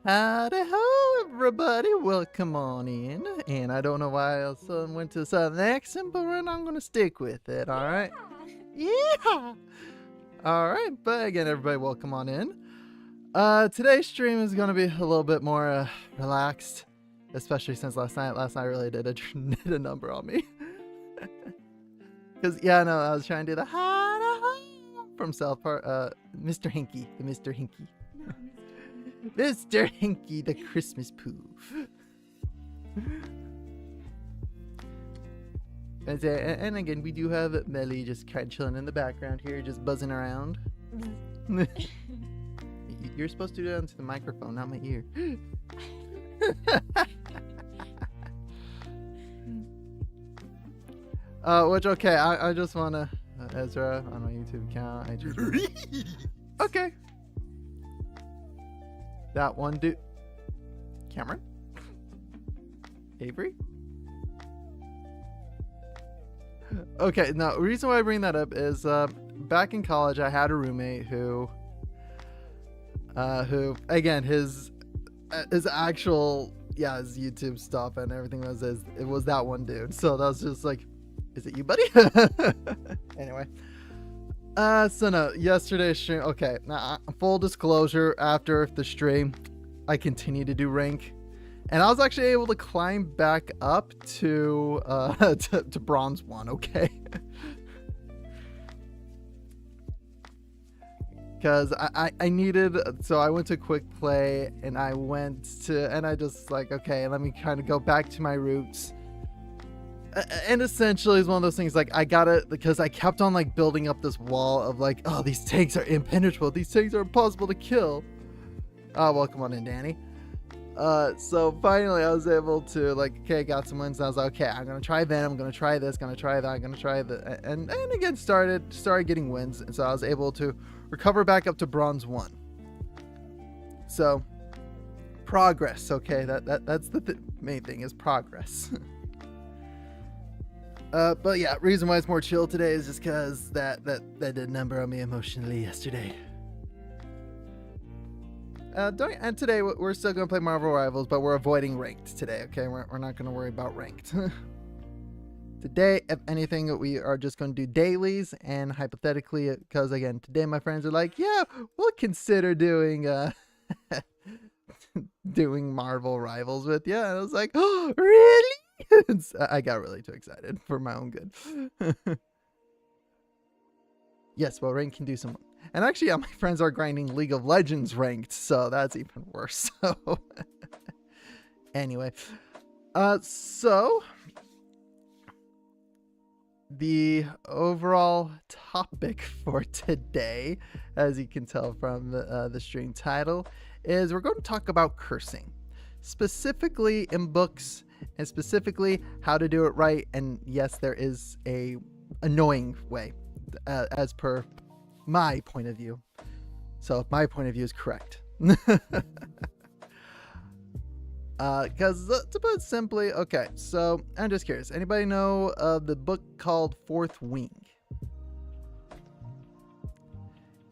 Howdy ho, everybody. Welcome on in. And I don't know why I suddenly went to a southern accent, but I'm going to stick with it, alright? Yeah! Alright, but again, everybody, welcome on in. Today's stream is going to be a little bit more relaxed, especially since last night really did a number on me. Because, yeah, no, I was trying to do the howdy ho from South Park, Mr. Hinky, the Mr. Hinky. Mr. Hinky, the Christmas poof. And again, we do have Melly just kind of chilling in the background here, just buzzing around. You're supposed to do that into the microphone, not my ear. Which, okay, I just want to, Ezra, on my YouTube account, I just... Okay. That one dude. Cameron? Avery? Okay, now, the reason why I bring that up is, back in college, I had a roommate who, again, his actual, his YouTube stuff and everything it was that one dude. So that was just like, is it you, buddy? Anyway. So no, yesterday's stream, okay, now full disclosure, after the stream, I continued to do rank, and I was actually able to climb back up to to bronze 1, okay? Because I needed, so I went to quick play, and I just like, okay, let me kind of go back to my roots. And essentially it's one of those things, like, I got it because I kept on like building up this wall of like, oh, these tanks are impenetrable, these tanks are impossible to kill. Welcome on in, Danny. So finally I was able to, like, okay, got some wins, and I was like, okay, I'm gonna try Venom, I'm gonna try this, gonna try that, I'm gonna try that, and again started getting wins, and so I was able to recover back up to bronze 1. So progress, okay, that's the main thing, is progress. But yeah, reason why it's more chill today is just because that did a number on me emotionally yesterday. And today we're still going to play Marvel Rivals, but we're avoiding ranked today, okay? We're not going to worry about ranked. Today, if anything, we are just going to do dailies, and hypothetically, because again, today my friends are like, yeah, we'll consider doing doing Marvel Rivals with you. And I was like, oh, really? I got really too excited for my own good. Yes, well, rank can do some. And actually, my friends are grinding League of Legends ranked, so that's even worse. So anyway, so the overall topic for today, as you can tell from the stream title, is we're going to talk about cursing, specifically in books, and specifically how to do it right. And yes, there is a annoying way, as per my point of view. So my point of view is correct. Because to put it simply, okay, so I'm just curious, anybody know the book called Fourth Wing?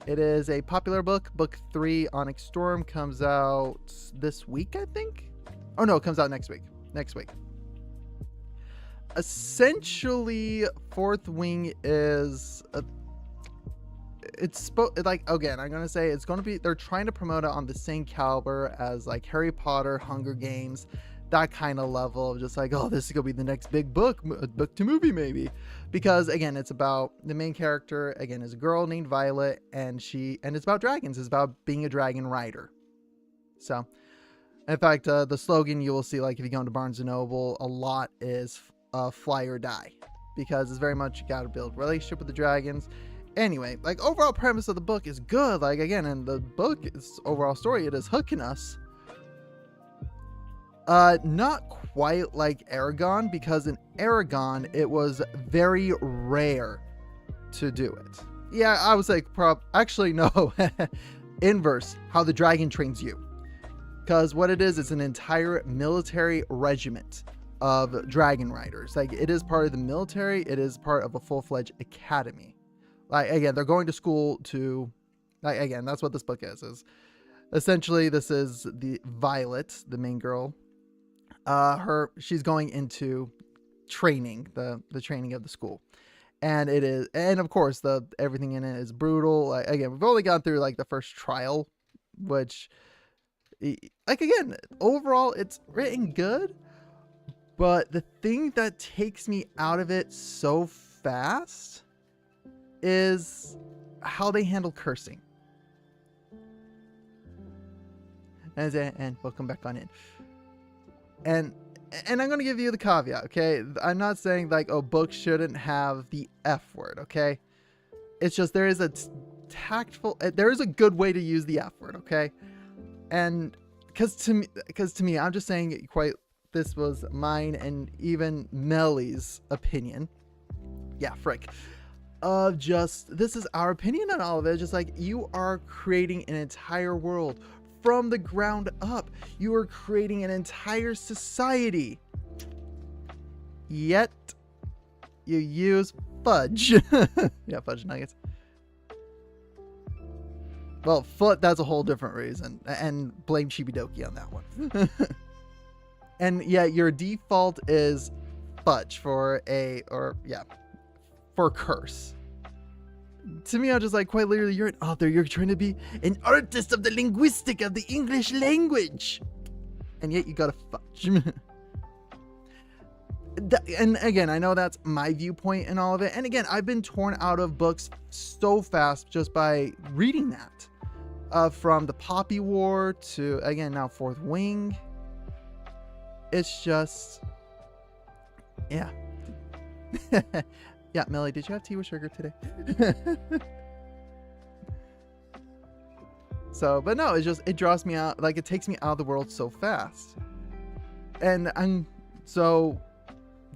It is a popular book. Book 3, Onyx Storm, comes out this week, I think. Oh no, it comes out next week. Essentially, Fourth Wing is like, again, I'm gonna say it's gonna be, they're trying to promote it on the same caliber as like Harry Potter, Hunger Games, that kind of level of just like, oh, this is gonna be the next big book to movie maybe, because again, it's about the main character, again, is a girl named Violet, and it's about dragons. It's about being a dragon rider. So in fact, the slogan you will see, like if you go into Barnes & Noble, a lot is fly or die, because it's very much you got to build relationship with the dragons. Anyway, like, overall premise of the book is good. Like, again, in the book, its overall story, it is hooking us. Not quite like Aragon, because in Aragon, it was very rare to do it. Yeah, I would say actually, no. Inverse, how the dragon trains you. Because what it is, it's an entire military regiment of dragon riders. Like, it is part of the military. It is part of a full-fledged academy. Like, again, they're going to school to, like, again, that's what this book is essentially this is the Violet, the main girl. She's going into training, the training of the school. And it is, and of course everything in it is brutal. Like, again, we've only gone through like the first trial, which, like, again, overall it's written good, but the thing that takes me out of it so fast is how they handle cursing. And welcome back on in. And I'm going to give you the caveat, okay? I'm not saying like, oh, books shouldn't have the F word, okay? It's just there is a there is a good way to use the F word, okay? And because to me, I'm just saying this was mine and even Melly's opinion. Yeah, frick. This is our opinion on all of it. Just like, you are creating an entire world from the ground up. You are creating an entire society. Yet you use fudge. Yeah, fudge nuggets. Well, foot, that's a whole different reason. And blame Chibidoki on that one. And yeah, your default is fudge for curse. To me, I'm just like, quite literally, you're an author. You're trying to be an artist of the linguistic of the English language. And yet you got a fudge. And again, I know that's my viewpoint and all of it. And again, I've been torn out of books so fast just by reading that. From the Poppy War to, again, now Fourth Wing. It's just, yeah. Yeah, Melly, did you have tea with sugar today? So, but no, it draws me out, like, it takes me out of the world so fast. And so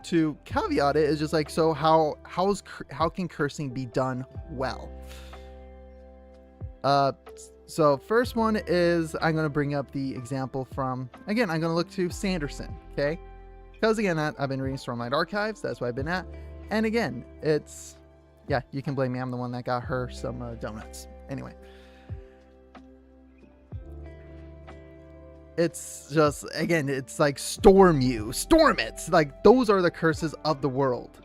to caveat it is just like, so how can cursing be done well? So first one is, I'm going to bring up the example from, again, I'm going to look to Sanderson, okay? Because again, I've been reading Stormlight Archives, that's what I've been at. And again, it's, yeah, you can blame me. I'm the one that got her some donuts. Anyway. It's just, again, it's like storm it. Like, those are the curses of the world.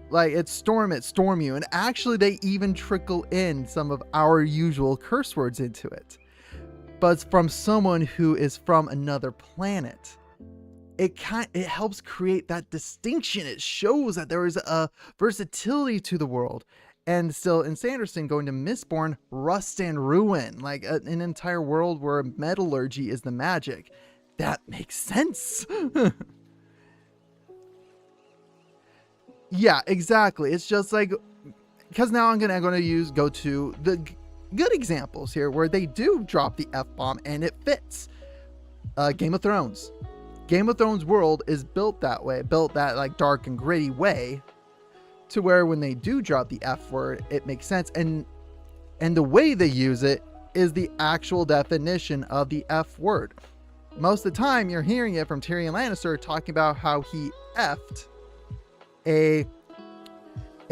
Like, it's storm it, storm you. And actually, they even trickle in some of our usual curse words into it. But from someone who is from another planet. It helps create that distinction. It shows that there is a versatility to the world. And still in Sanderson, going to Mistborn, rust and ruin, like an entire world where metallurgy is the magic. That makes sense. Yeah, exactly. It's just like, because now I'm gonna go to the good examples here where they do drop the F-bomb and it fits. Game of Thrones. Game of Thrones world is built that like dark and gritty way, to where when they do drop the F word, it makes sense. And the way they use it is the actual definition of the F word. Most of the time you're hearing it from Tyrion Lannister talking about how he effed a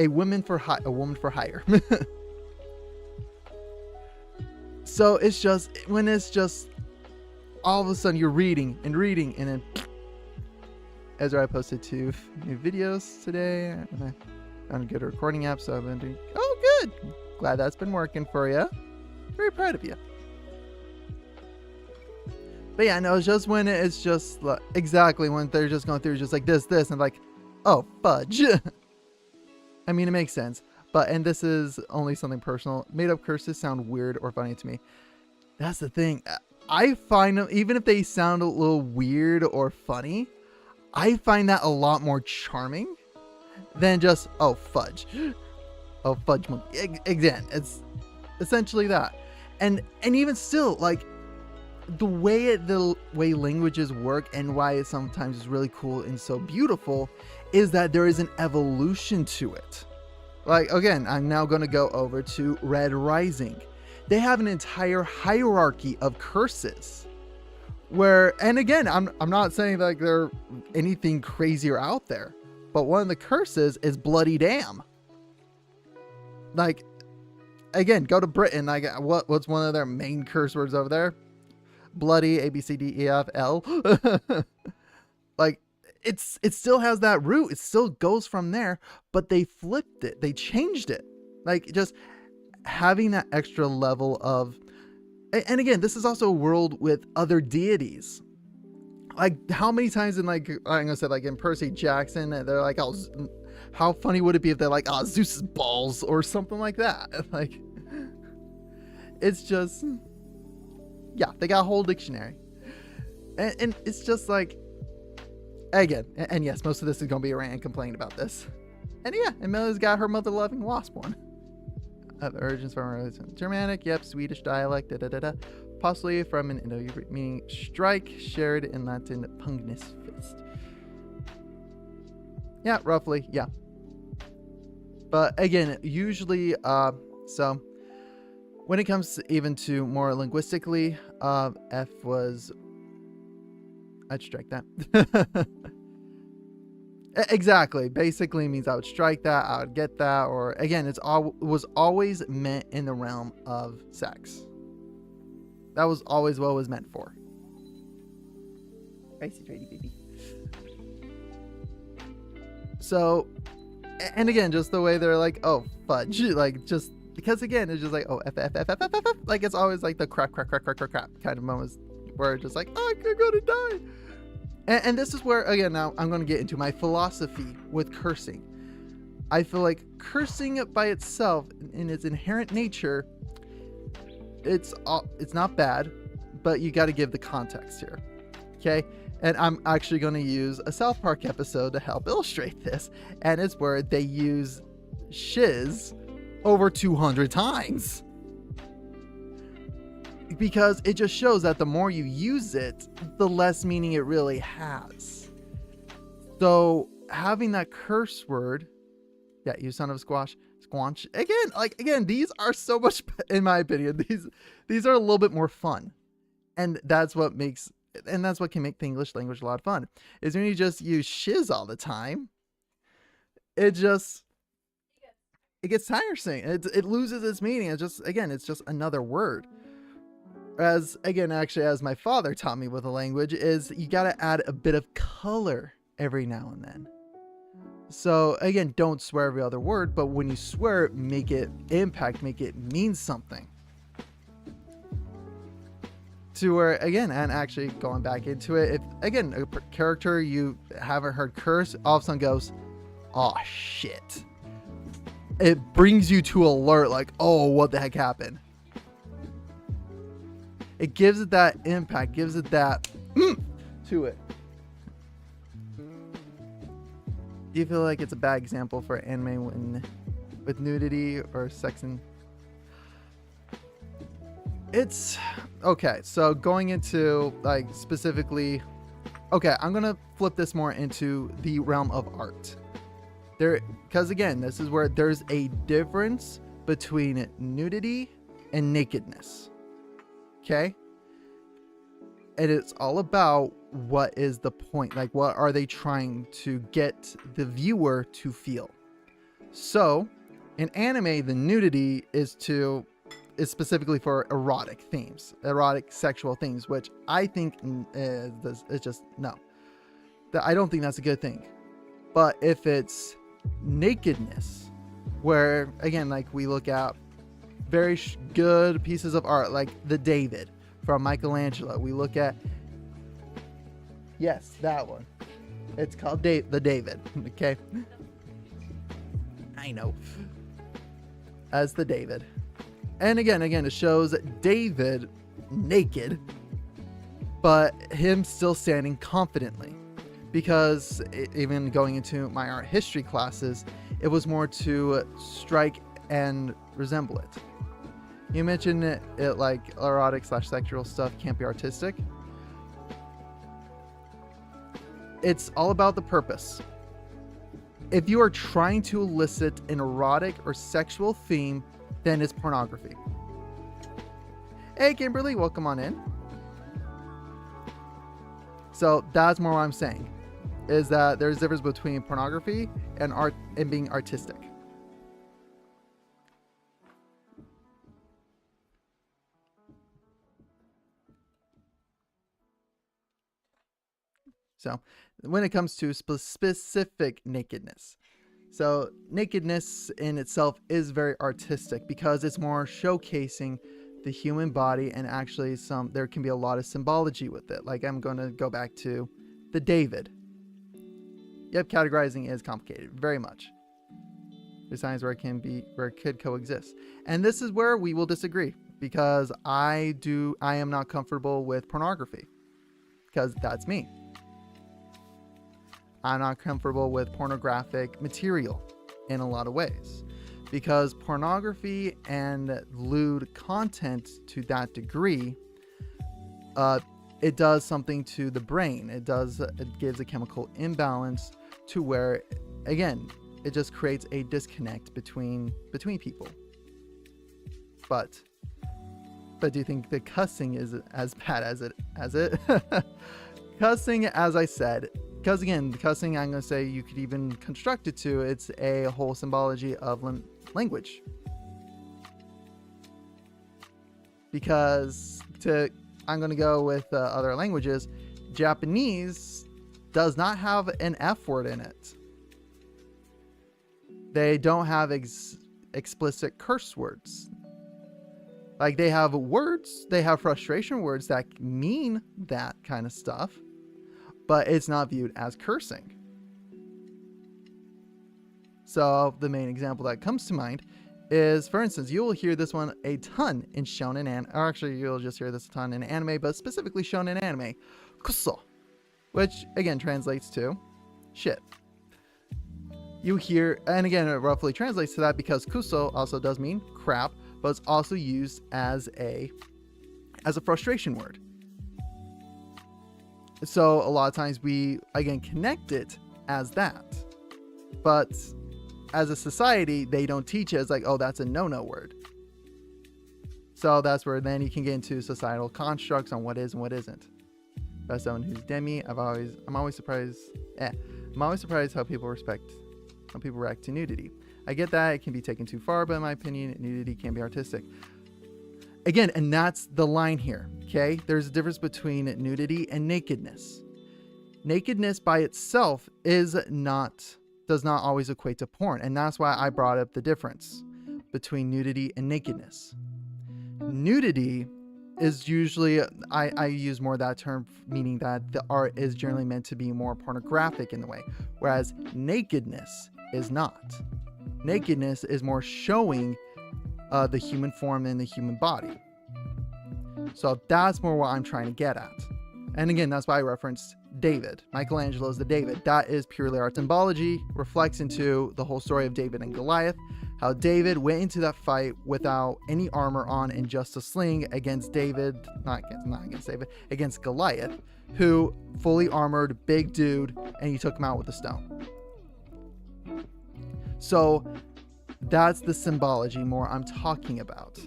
woman for hire. So it's just, when it's just all of a sudden you're reading, and then Ezra, I posted 2 new videos today, and I found a good recording app, so I've been doing, oh good, glad that's been working for you, very proud of you. But yeah, no, it's just when it's just like, exactly when they're just going through just like this and like, oh fudge. I mean, it makes sense, and this is only something personal. Made up curses sound weird or funny to me. That's the thing. I find them, even if they sound a little weird or funny, I find that a lot more charming than just, oh, fudge. Oh, fudge monkey. Again, it's essentially that. And even still, like, the way languages work and why it sometimes is really cool and so beautiful is that there is an evolution to it. Like, again, I'm now going to go over to Red Rising. They have an entire hierarchy of curses where, and again, I'm not saying like they're anything crazier out there, but one of the curses is bloody damn. Like, again, go to Britain. Like, what's one of their main curse words over there? Bloody, A, B, C, D, E, F, L. Like, it still has that root. It still goes from there, but they flipped it. They changed it. Like, just having that extra level of, and again, this is also a world with other deities. Like, how many times in, like, I'm gonna say, like, in Percy Jackson, they're like, oh, how funny would it be if they're like, oh, Zeus's balls or something like that? Like, it's just, yeah, they got a whole dictionary. And it's just like, again, and yes, most of this is gonna be a rant and complaining about this. And yeah, Amelia's got her mother-loving wasp one. Of origins from Germanic, yep, Swedish dialect, possibly from an Indo, meaning strike, shared in Latin, pugnis fist. Yeah, roughly, yeah. But again, usually, so when it comes to even to more linguistically, F was, I'd strike that. Exactly. Basically means I would strike that, I would get that, or again, it was always meant in the realm of sex. That was always what it was meant for. Icy tradie baby. So, and again, just the way they're like, oh, fudge. Like, just because again, it's just like, oh, F. Like, it's always like the crap kind of moments where it's just like, oh, I'm gonna die. And this is where, again, now I'm going to get into my philosophy with cursing. I feel like cursing by itself, in its inherent nature, it's not bad, but you got to give the context here, okay? And I'm actually going to use a South Park episode to help illustrate this, and it's where they use shiz over 200 times. Because it just shows that the more you use it, the less meaning it really has. So having that curse word, yeah, you son of squanch, again, these are so much, in my opinion, these are a little bit more fun. And that's what can make the English language a lot of fun, is when you just use shiz all the time, it gets tiresome. It loses its meaning. It's just another word. As my father taught me with a language, is you got to add a bit of color every now and then. So again, don't swear every other word, but when you swear, make it impact, make it mean something. To where, again, and actually going back into it, if again, a character you haven't heard curse, all of a sudden goes, oh shit. It brings you to alert, like, oh, what the heck happened? It gives it that impact, gives it that to it. Do you feel like it's a bad example for anime with nudity or sex? And it's okay. So going into like specifically, okay, I'm gonna flip this more into the realm of art. Because again, this is where there's a difference between nudity and nakedness. Okay, and it's all about what is the point, like what are they trying to get the viewer to feel. So in anime, the nudity is specifically for erotic themes, erotic sexual themes, which I think is just no, I don't think that's a good thing. But if it's nakedness, where again, like we look at very good pieces of art like the David from Michelangelo. We look at, yes, that one. It's called the David. Okay. I know. As the David. And again, it shows David naked, but him still standing confidently. Because even going into my art history classes, it was more to strike and resemble it. You mentioned it like erotic / sexual stuff can't be artistic. It's all about the purpose. If you are trying to elicit an erotic or sexual theme, then it's pornography. Hey, Kimberly, welcome on in. So that's more what I'm saying, is that there's a difference between pornography and art and being artistic. So when it comes to specific nakedness, so nakedness in itself is very artistic because it's more showcasing the human body, and actually there can be a lot of symbology with it. Like I'm going to go back to the David. Yep, categorizing is complicated, very much. There's times where it could coexist. And this is where we will disagree, because I am not comfortable with pornography, because that's me. I'm not comfortable with pornographic material in a lot of ways, because pornography and lewd content to that degree, it does something to the brain. It gives a chemical imbalance to where, again, it just creates a disconnect between people. But do you think the cussing is as bad as it? Cussing, as I said, because again, the cussing, I'm going to say you could even construct it to, it's a whole symbology of language. Because I'm going to go with other languages. Japanese does not have an F word in it. They don't have explicit curse words. Like they have words, they have frustration words that mean that kind of stuff, but it's not viewed as cursing. So the main example that comes to mind is, for instance, you will hear this one a ton in shonen or actually you'll just hear this a ton in anime, but specifically shonen anime, kuso, which again translates to shit. You hear, and again, it roughly translates to that because kuso also does mean crap, but it's also used as a frustration word. So a lot of times we, again, connect it as that. But as a society, they don't teach it as like, oh, that's a no-no word. So that's where then you can get into societal constructs on what is and what isn't. As someone who's demi, I'm always surprised how people react to nudity. I get that it can be taken too far, but in my opinion, nudity can be artistic. Again, and that's the line here, okay? There's a difference between nudity and nakedness. Nakedness by itself does not always equate to porn, and that's why I brought up the difference between nudity and nakedness. Nudity is usually, I use more that term, meaning that the art is generally meant to be more pornographic in the way, whereas nakedness is not. Nakedness is more showing the human form and the human body. So that's more what I'm trying to get at. And again, that's why I referenced David. Michelangelo's The David. That is purely art symbology, reflects into the whole story of David and Goliath, how David went into that fight without any armor on and just a sling against against Goliath, who fully armored, big dude, and he took him out with a stone. So that's the symbology more I'm talking about.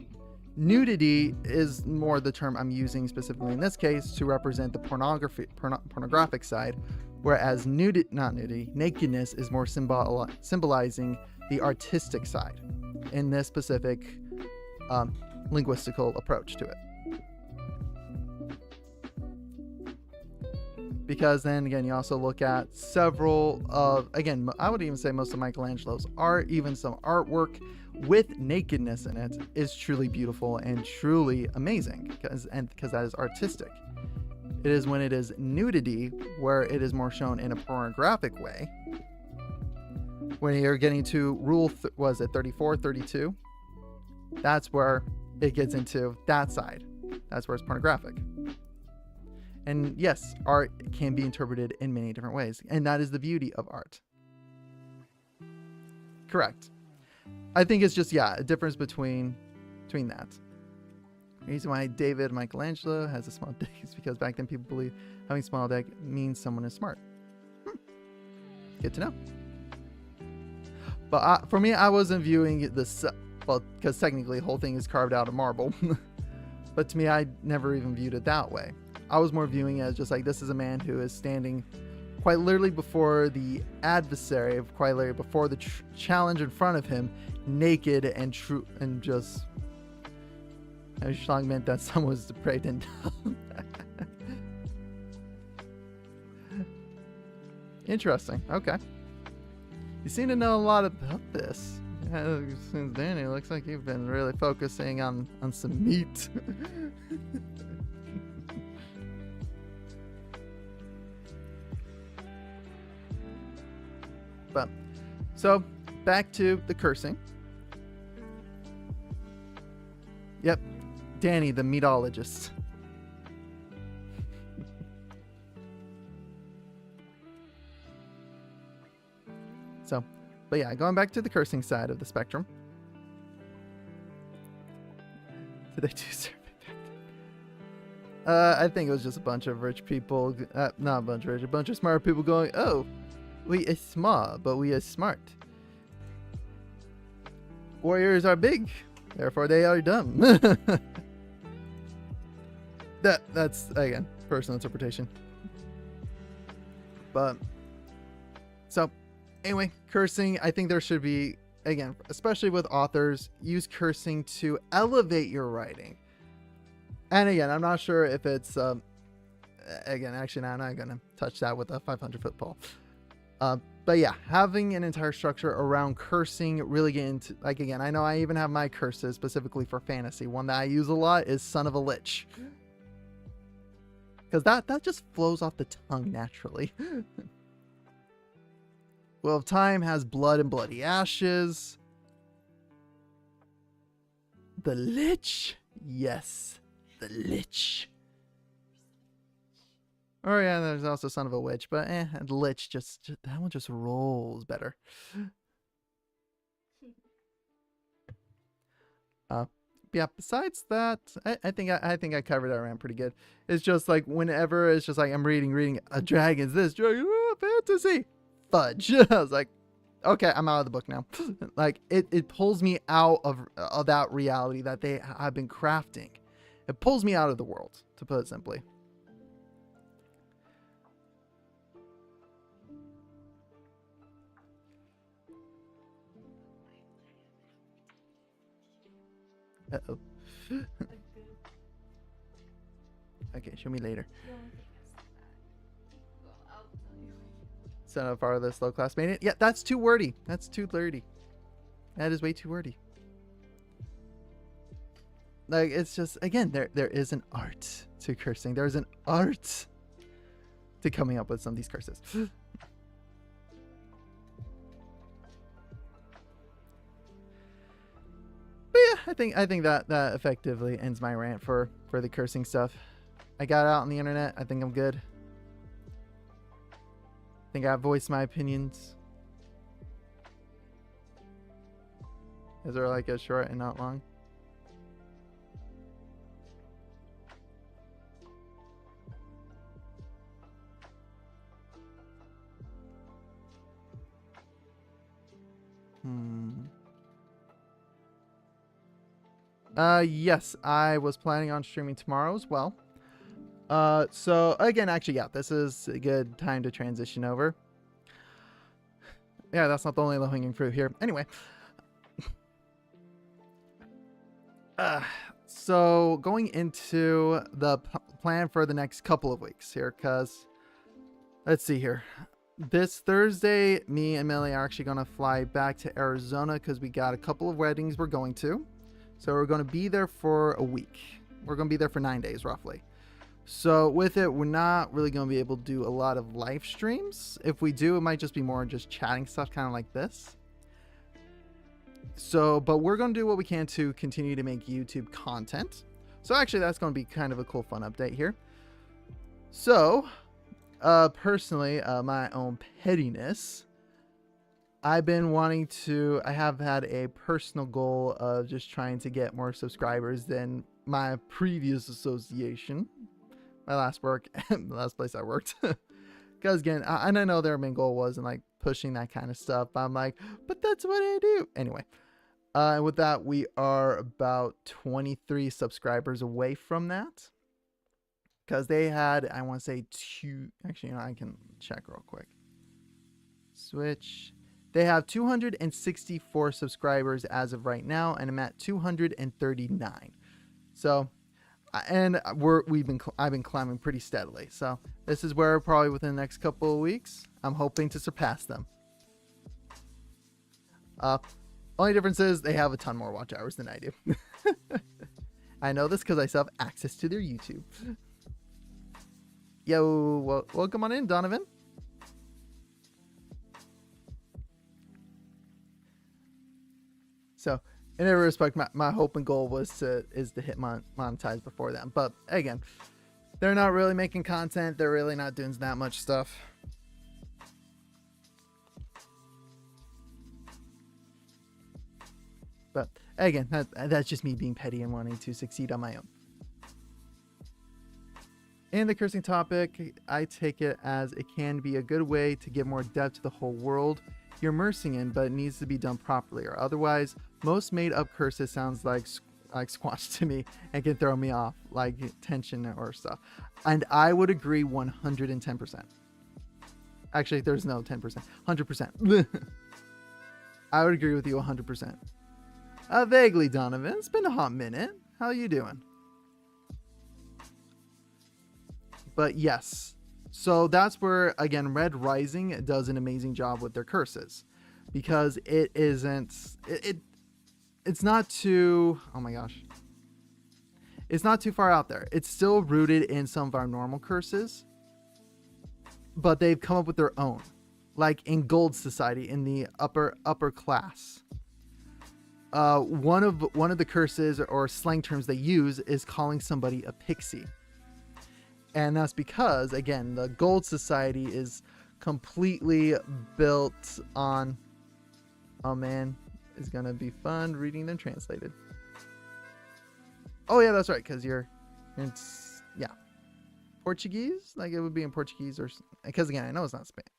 Nudity is more the term I'm using specifically in this case to represent the pornographic side, whereas nakedness is more symbolizing the artistic side in this specific linguistical approach to it. Because then again, you also look at several of, again, I would even say most of Michelangelo's art, even some artwork with nakedness in it, is truly beautiful and truly amazing because that is artistic. It is when it is nudity where it is more shown in a pornographic way. When you're getting to rule, 34, 32? That's where it gets into that side. That's where it's pornographic. And yes, art can be interpreted in many different ways, and that is the beauty of art. Correct. I think it's just, a difference between that. The reason why David Michelangelo has a small dick is because back then people believed having a small dick means someone is smart. Good to know. But for me, I wasn't viewing this, because technically the whole thing is carved out of marble. But to me, I never even viewed it that way. I was more viewing it as just like, this is a man who is standing quite literally before the adversary, quite literally before the challenge in front of him, naked and true, and just, Schlong meant that someone was pregnant. Interesting. Okay. You seem to know a lot about this. Yeah, since Danny, it looks like you've been really focusing on some meat. But so back to the cursing. Yep, Danny, the meatologist. So, but yeah, going back to the cursing side of the spectrum. Did they do survey back then? I think it was just a bunch of rich people, not a bunch of rich, a bunch of smart people going, oh, we are small, but we are smart. Warriors are big, therefore they are dumb. That's, again, personal interpretation. But, so, anyway, cursing, I think there should be, again, especially with authors, use cursing to elevate your writing. And again, I'm not sure if it's, again, actually, I'm not going to touch that with a 500-foot pole. But yeah, having an entire structure around cursing, really get into, like, again, I know I even have my curses specifically for fantasy. One that I use a lot is Son of a Lich. Because that just flows off the tongue naturally. Well, Time has Blood and Bloody Ashes. The Lich. Yes, the Lich. Oh yeah, there's also Son of a Witch, but Lich just that one just rolls better. Yeah, besides that, I think I covered that around pretty good. It's just like whenever it's just like I'm reading a dragon's this, dragon, fantasy. Fudge. I was like, okay, I'm out of the book now. Like it pulls me out of that reality that they have been crafting. It pulls me out of the world, to put it simply. Uh-oh. Okay, show me later. So how far this low class made it? Yeah, that's too wordy. That's too wordy. That is way too wordy. Like, it's just, again, there is an art to cursing. There's an art to coming up with some of these curses. But yeah, I think that effectively ends my rant for the cursing stuff. I got it out on the internet. I think I'm good. I think I've voiced my opinions. Is there like a short and not long? Yes, I was planning on streaming tomorrow as well. So again, actually, yeah, this is a good time to transition over. Yeah, that's not the only low-hanging fruit here. Anyway. So going into the plan for the next couple of weeks here, because let's see here. This Thursday, me and Millie are actually going to fly back to Arizona because we got a couple of weddings we're going to. So we're going to be there for a week. We're going to be there for 9 days, roughly. So with it, we're not really going to be able to do a lot of live streams. If we do, it might just be more just chatting stuff, kind of like this. So, but we're going to do what we can to continue to make YouTube content. So actually, that's going to be kind of a cool, fun update here. So, personally, my own pettiness, I have had a personal goal of just trying to get more subscribers than my previous association, my last place I worked. Because again, and I know their main goal wasn't like pushing that kind of stuff. But I'm like, but that's what I do. Anyway, and with that, we are about 23 subscribers away from that. Because they had, I want to say actually, I can check real quick. Switch. They have 264 subscribers as of right now, and I'm at 239. So, and I've been climbing pretty steadily. So this is where probably within the next couple of weeks, I'm hoping to surpass them. Only difference is they have a ton more watch hours than I do. I know this because I still have access to their YouTube. Yo, welcome on in, Donovan. So, in every respect, my hope and goal is to hit monetize before them. But again, they're not really making content. They're really not doing that much stuff. But again, that's just me being petty and wanting to succeed on my own. And the cursing topic, I take it as it can be a good way to give more depth to the whole world you're immersing in, but it needs to be done properly, or otherwise most made up curses sounds like squash to me and can throw me off, like tension or stuff. And I would agree 110%. Actually, there's no 10%, 100%. I would agree with you 100%. Vaguely, Donovan. It's been a hot minute. How you doing? But yes. So that's where, again, Red Rising does an amazing job with their curses. Because it isn't... It's not too... Oh my gosh. It's not too far out there. It's still rooted in some of our normal curses. But they've come up with their own. Like in Gold Society, in the upper class. One of the curses or slang terms they use is calling somebody a pixie. And that's because, again, the Gold Society is completely built on... Oh man, it's gonna be fun reading them translated. Oh yeah, that's right, because it's Portuguese? Like it would be in Portuguese or... Because again, I know it's not Spanish.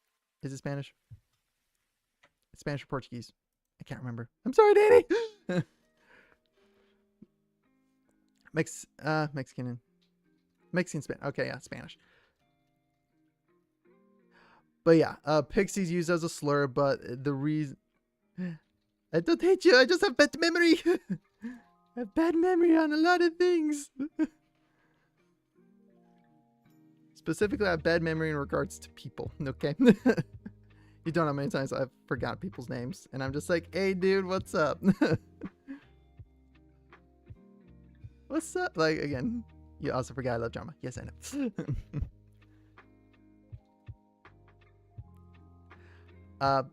Is it Spanish? It's Spanish or Portuguese? I can't remember. I'm sorry, Danny. Mexican, Spanish. Okay, yeah, Spanish. But yeah, pixie's used as a slur, but the reason... I don't hate you, I just have bad memory. I have bad memory on a lot of things. Specifically, I have bad memory in regards to people, okay? You don't know how many times I've forgot people's names. And I'm just like, hey, dude, what's up? What's up? Like, again, you also forgot I love drama. Yes, I know.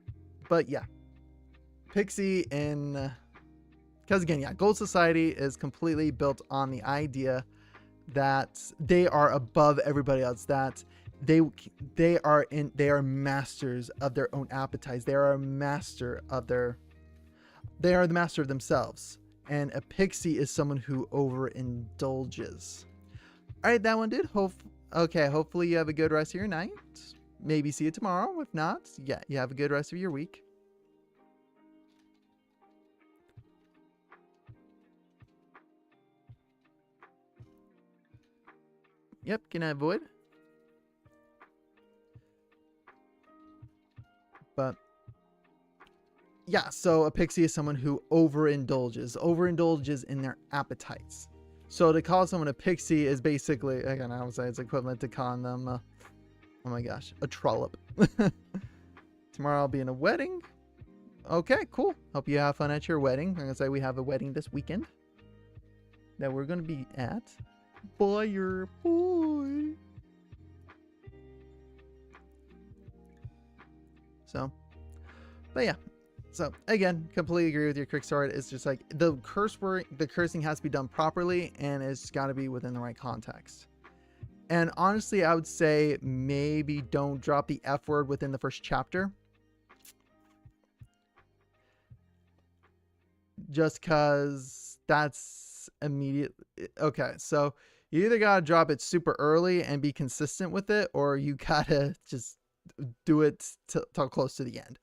But yeah. Pixie in... Because again, yeah, Gold Society is completely built on the idea that they are above everybody else. That... They are masters of their own appetites. They are a master of the master of themselves. And a pixie is someone who overindulges. All right, that one did. Okay, hopefully you have a good rest of your night. Maybe see you tomorrow. If not, yeah, you have a good rest of your week. Yep, can I avoid? But yeah, so a pixie is someone who overindulges in their appetites. So to call someone a pixie is basically, again, I would say it's equivalent to calling them, oh my gosh, a trollop. Tomorrow I'll be in a wedding. Okay, cool. Hope you have fun at your wedding. I'm gonna say we have a wedding this weekend that we're gonna be at. Boy. So, but yeah. So again, completely agree with your quick start. It's just like the cursing has to be done properly, and it's got to be within the right context. And honestly, I would say maybe don't drop the F word within the first chapter. Just because that's immediate. Okay, so you either gotta drop it super early and be consistent with it, or you gotta just do it till close to the end.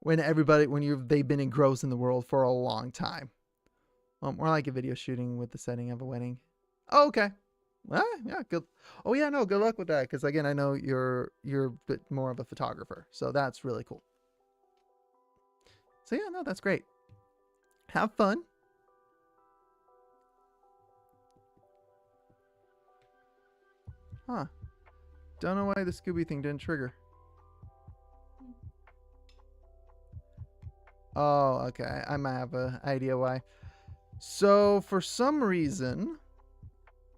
When they've been engrossed in the world for a long time. Well, more like a video shooting with the setting of a wedding. Oh, okay. Yeah, good. Oh yeah, no, good luck with that. Because again, I know you're a bit more of a photographer, so that's really cool. So yeah, no, that's great. Have fun. Huh. Don't know why the Scooby thing didn't trigger. Oh, okay. I might have an idea why. So for some reason,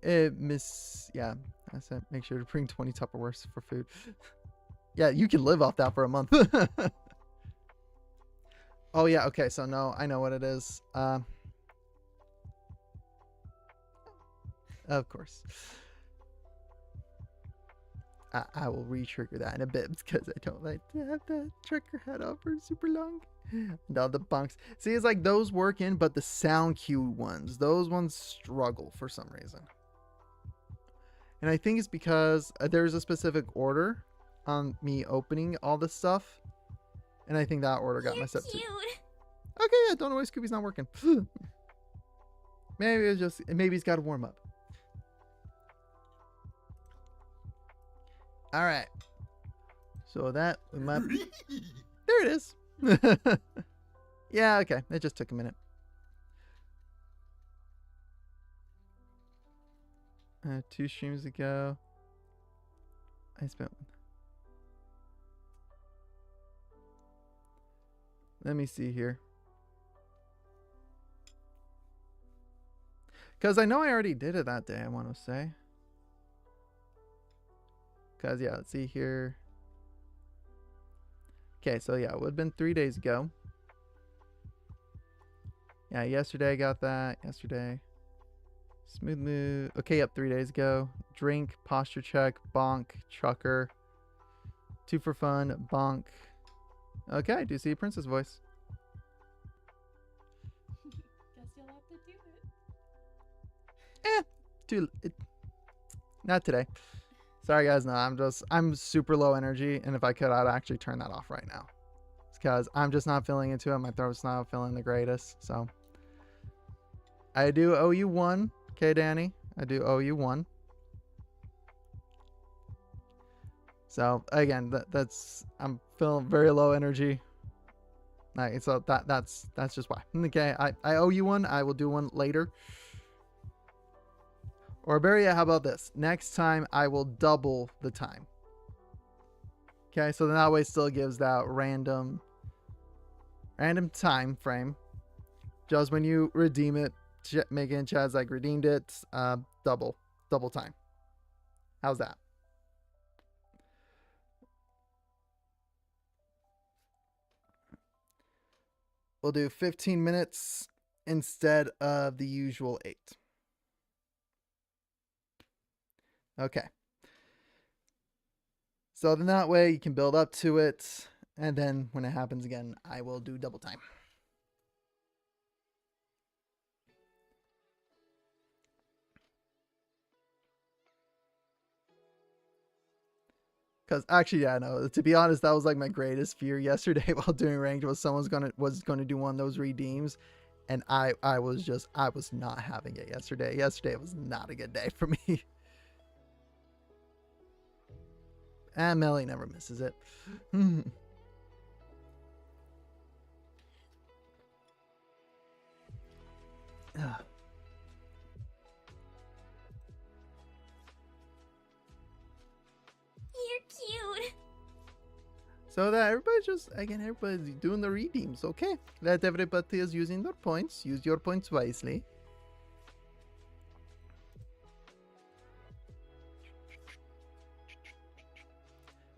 yeah, I said make sure to bring 20 Tupperwares for food. Yeah, you can live off that for a month. Oh yeah, okay, so no, I know what it is. Of course. I will re-trigger that in a bit because I don't like to have the trigger head up for super long. And all the bunks. See, it's like those work in, but the sound cue ones, those ones struggle for some reason. And I think it's because there's a specific order on me opening all this stuff. And I think that order got messed up too. Okay, yeah, don't know why Scooby's not working. Maybe it's just, maybe he's got to warm up. All right. So that we might. There it is. Yeah, okay. It just took a minute. 2 streams ago, I spent. Let me see here. Because I know I already did it that day, I want to say. Because, yeah, let's see here. Okay, so yeah, it would have been 3 days ago. Yeah, yesterday I got that. Yesterday. Smooth move. Okay, yep, 3 days ago. Drink, posture check, bonk, trucker. 2 for fun, bonk. Okay, I do see a princess voice. Guess you'll have to do it. Not today. Sorry guys, no, I'm super low energy, and if I could, I'd actually turn that off right now. It's because I'm just not feeling into it. My throat's not feeling the greatest, so. I do owe you one, okay, Danny? I do owe you one. So again, I'm feeling very low energy. Like, so that's just why. Okay, I owe you one. I will do one later. Or Barry, how about this? Next time I will double the time. Okay, so then that way still gives that random time frame. Just when you redeem it, Megan Chad's like redeemed it, double time. How's that? We'll do 15 minutes instead of the usual 8. Okay. So then that way you can build up to it. And then when it happens again, I will do double time. Because actually, yeah, no, to be honest, that was like my greatest fear yesterday while doing ranked was someone's was gonna do one of those redeems. And I was not having it yesterday. Yesterday was not a good day for me. And Melly never misses it. You're cute. So that everybody's doing the redeems, okay? That everybody is using their points. Use your points wisely.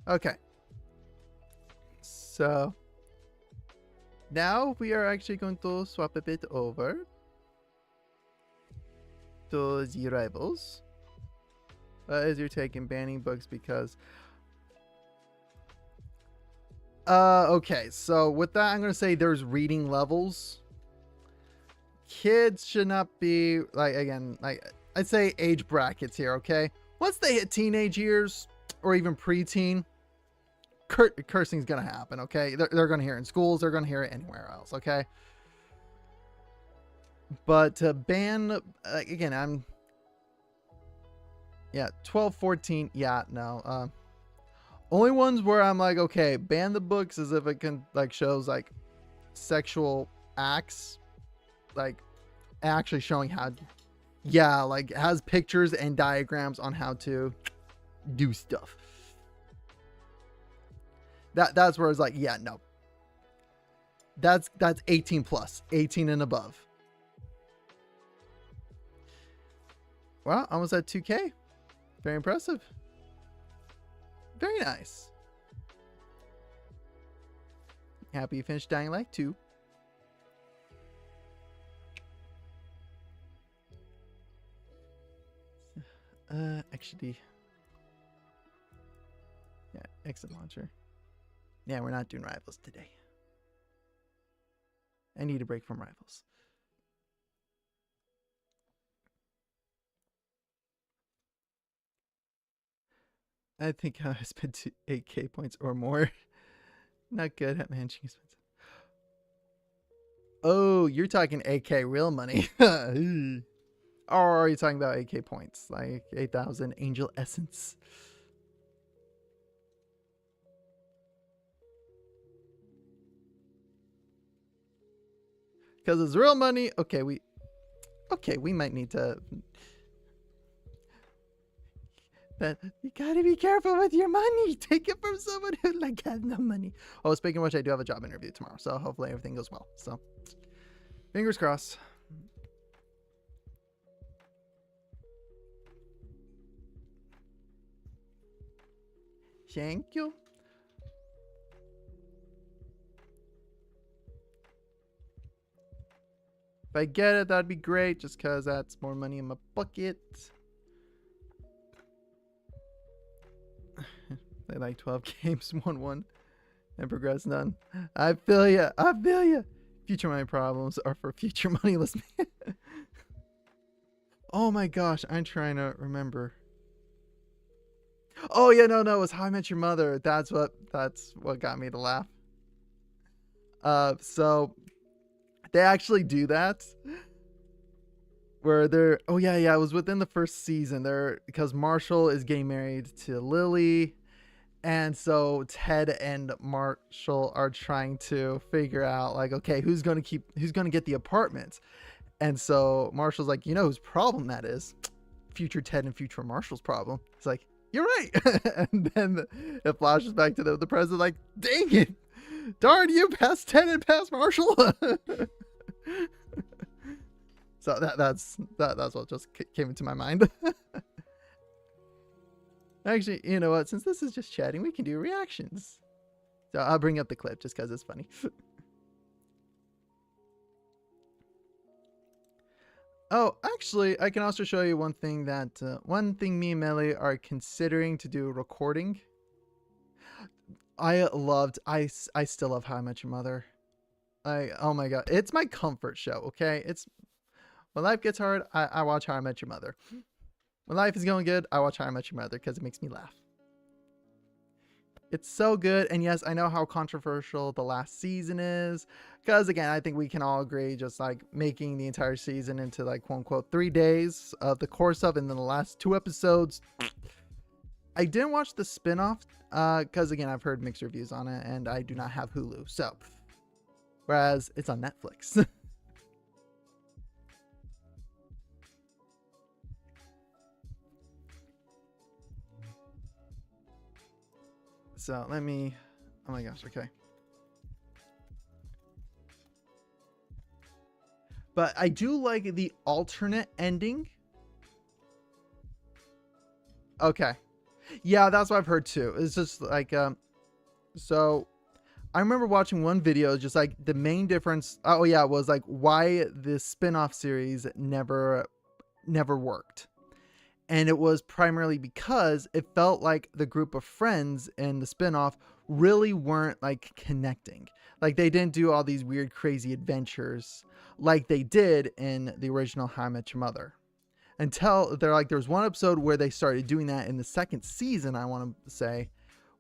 Okay. So now we are actually going to swap a bit over to the rivals. As you're taking banning books because okay, so with that I'm gonna say there's reading levels. Kids should not be like, again, like I'd say age brackets here, okay? Once they hit teenage years or even preteen, cursing's gonna happen, okay? They're gonna hear it in schools, they're gonna hear it anywhere else, okay? But to ban, again, yeah, 12, 14, yeah, no. Only ones where I'm like, okay, ban the books is if it can, like, shows, like, sexual acts, like, actually showing how, yeah, like, has pictures and diagrams on how to do stuff. That's where it's like, yeah, no. That's 18 plus, 18 and above. Well, almost at 2K. Very impressive. Very nice. Happy you finished Dying Light 2. Actually, yeah, exit launcher. Yeah, we're not doing Rivals today. I need a break from Rivals. I think I spent 8K points or more. Not good at managing expenses. Oh, you're talking 8K real money. Or are you talking about 8K points? Like 8,000 Angel Essence. Because it's real money. Okay, we might need to. But you gotta be careful with your money. Take it from someone who like has no money. Oh, speaking of which, I do have a job interview tomorrow, so hopefully everything goes well. So, fingers crossed. Thank you. If I get it, that'd be great, just because that's more money in my bucket. They like 12 games, 1-1, and progress none. I feel ya. I feel ya. Future money problems are for future moneyless men. Oh my gosh, I'm trying to remember. Oh yeah, no, it was How I Met Your Mother. That's what got me to laugh. So they actually do that where they're, oh yeah, it was within the first season there, because Marshall is getting married to Lily, and so Ted and Marshall are trying to figure out like, okay, who's gonna get the apartment. And so Marshall's like, you know whose problem that is? Future Ted and future Marshall's problem. It's like, you're right. And then it flashes back to the president like, dang it, darn you, past Ted and past Marshall. So that's what just came into my mind. Actually, you know what, since this is just chatting, we can do reactions. So I'll bring up the clip just because it's funny. Oh, actually, I can also show you one thing me and Melly are considering to do recording. I still love How I Met Your Mother. Oh my god, it's my comfort show, okay? It's when life gets hard, I watch How I Met Your Mother. When life is going good, I watch How I Met Your Mother because it makes me laugh. It's so good, and yes, I know how controversial the last season is, because again, I think we can all agree, just like making the entire season into like quote unquote 3 days of the course of, and then the last 2 episodes. I didn't watch the spinoff because again, I've heard mixed reviews on it, and I do not have Hulu, so whereas it's on Netflix. So let me, oh my gosh, okay. But I do like the alternate ending. Okay. Yeah, that's what I've heard too. It's just like, so I remember watching one video, just like the main difference. Oh yeah, was like why this spin-off series never worked. And it was primarily because it felt like the group of friends in the spinoff really weren't like connecting. Like they didn't do all these weird, crazy adventures like they did in the original How I Met Your Mother. Until there's one episode where they started doing that in the second season, I want to say,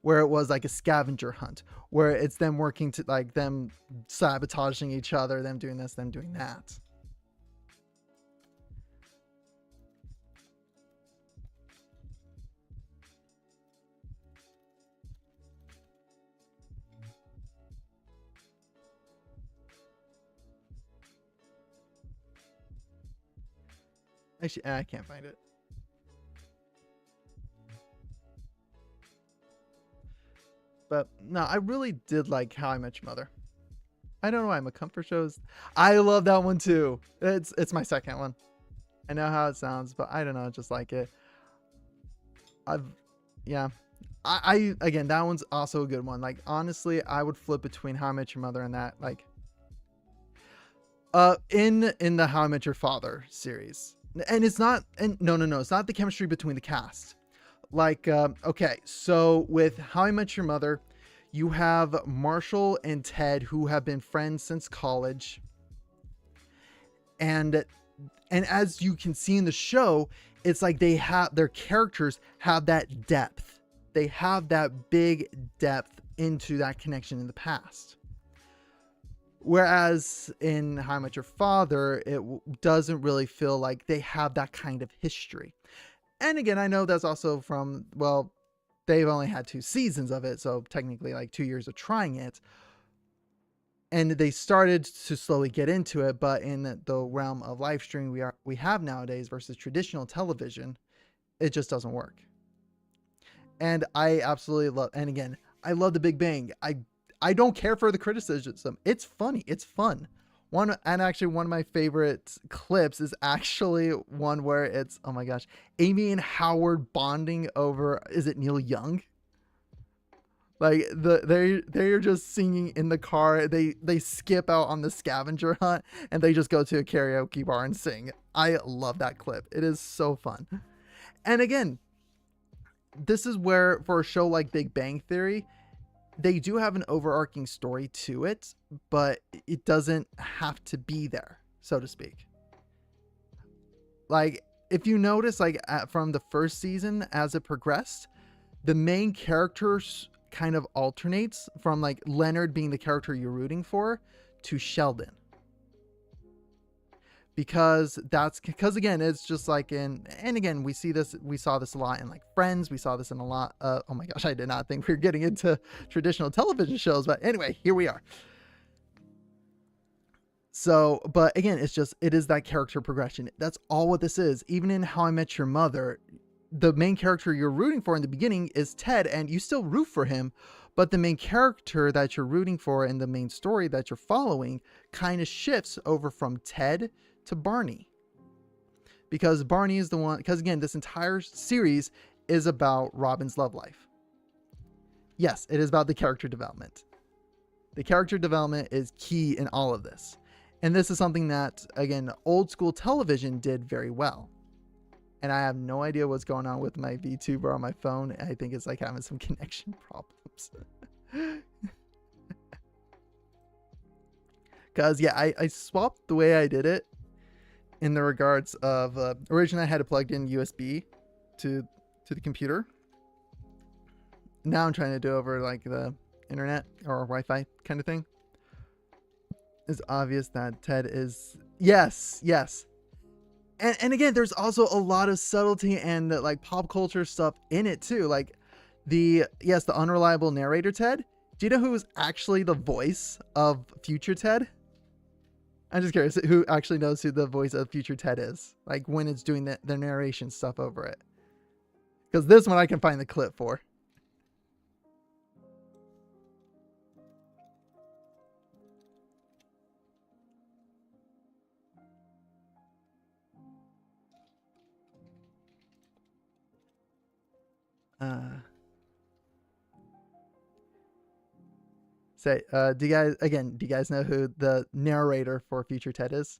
where it was like a scavenger hunt, where it's them working to like them sabotaging each other, them doing this, them doing that. Actually, I can't find it. But no, I really did like How I Met Your Mother. I don't know why my comfort shows. I love that one too. It's my second one. I know how it sounds, but I don't know, I just like it. I've yeah. I again, that one's also a good one. Like honestly, I would flip between How I Met Your Mother and that. Like in the How I Met Your Father series. And it's not and no, it's not the chemistry between the cast. Like okay, so with How I Met Your Mother, you have Marshall and Ted who have been friends since college. And as you can see in the show, it's like they have their characters have that depth. They have that big depth into that connection in the past. Whereas in How I Met Your Father, it doesn't really feel like they have that kind of history. And again, I know that's also from, well, they've only had 2 seasons of it, so technically like 2 years of trying it. And they started to slowly get into it, but in the realm of live streaming we have nowadays versus traditional television, it just doesn't work. And I absolutely love, and again, I love The Big Bang. I don't care for the criticism. It's funny. It's fun. One of my favorite clips is actually one where it's, oh my gosh, Amy and Howard bonding over, is it Neil Young? Like they're just singing in the car. They skip out on the scavenger hunt and they just go to a karaoke bar and sing. I love that clip. It is so fun. And again, this is where for a show like Big Bang Theory, they do have an overarching story to it, but it doesn't have to be there, so to speak. Like if you notice, like from the first season as it progressed, the main characters kind of alternates from like Leonard being the character you're rooting for to Sheldon, because again, it's just like and again, we saw this a lot in like Friends. We saw this in a lot. Oh my gosh, I did not think we were getting into traditional television shows, but anyway, here we are. So, but again, it is that character progression. That's all what this is. Even in How I Met Your Mother, the main character you're rooting for in the beginning is Ted, and you still root for him, but the main character that you're rooting for in the main story that you're following kind of shifts over from Ted to Barney. Because Barney is the one, because again, this entire series is about Robin's love life. Yes, it is about the character development. The character development is key in all of this. And this is something that, again, old school television did very well. And I have no idea what's going on with my VTuber on my phone. I think it's like having some connection problems. Because, yeah, I swapped the way I did it in the regards of... originally, I had it plugged in USB to the computer. Now I'm trying to do over, like, the internet or Wi-Fi kind of thing. It's obvious that Ted is... Yes. And again, there's also a lot of subtlety and like pop culture stuff in it too. Like the unreliable narrator Ted. Do you know who was actually the voice of future Ted? I'm just curious who actually knows who the voice of future Ted is. Like when it's doing the narration stuff over it. Because this one I can find the clip for. Do you guys know who the narrator for future Ted is?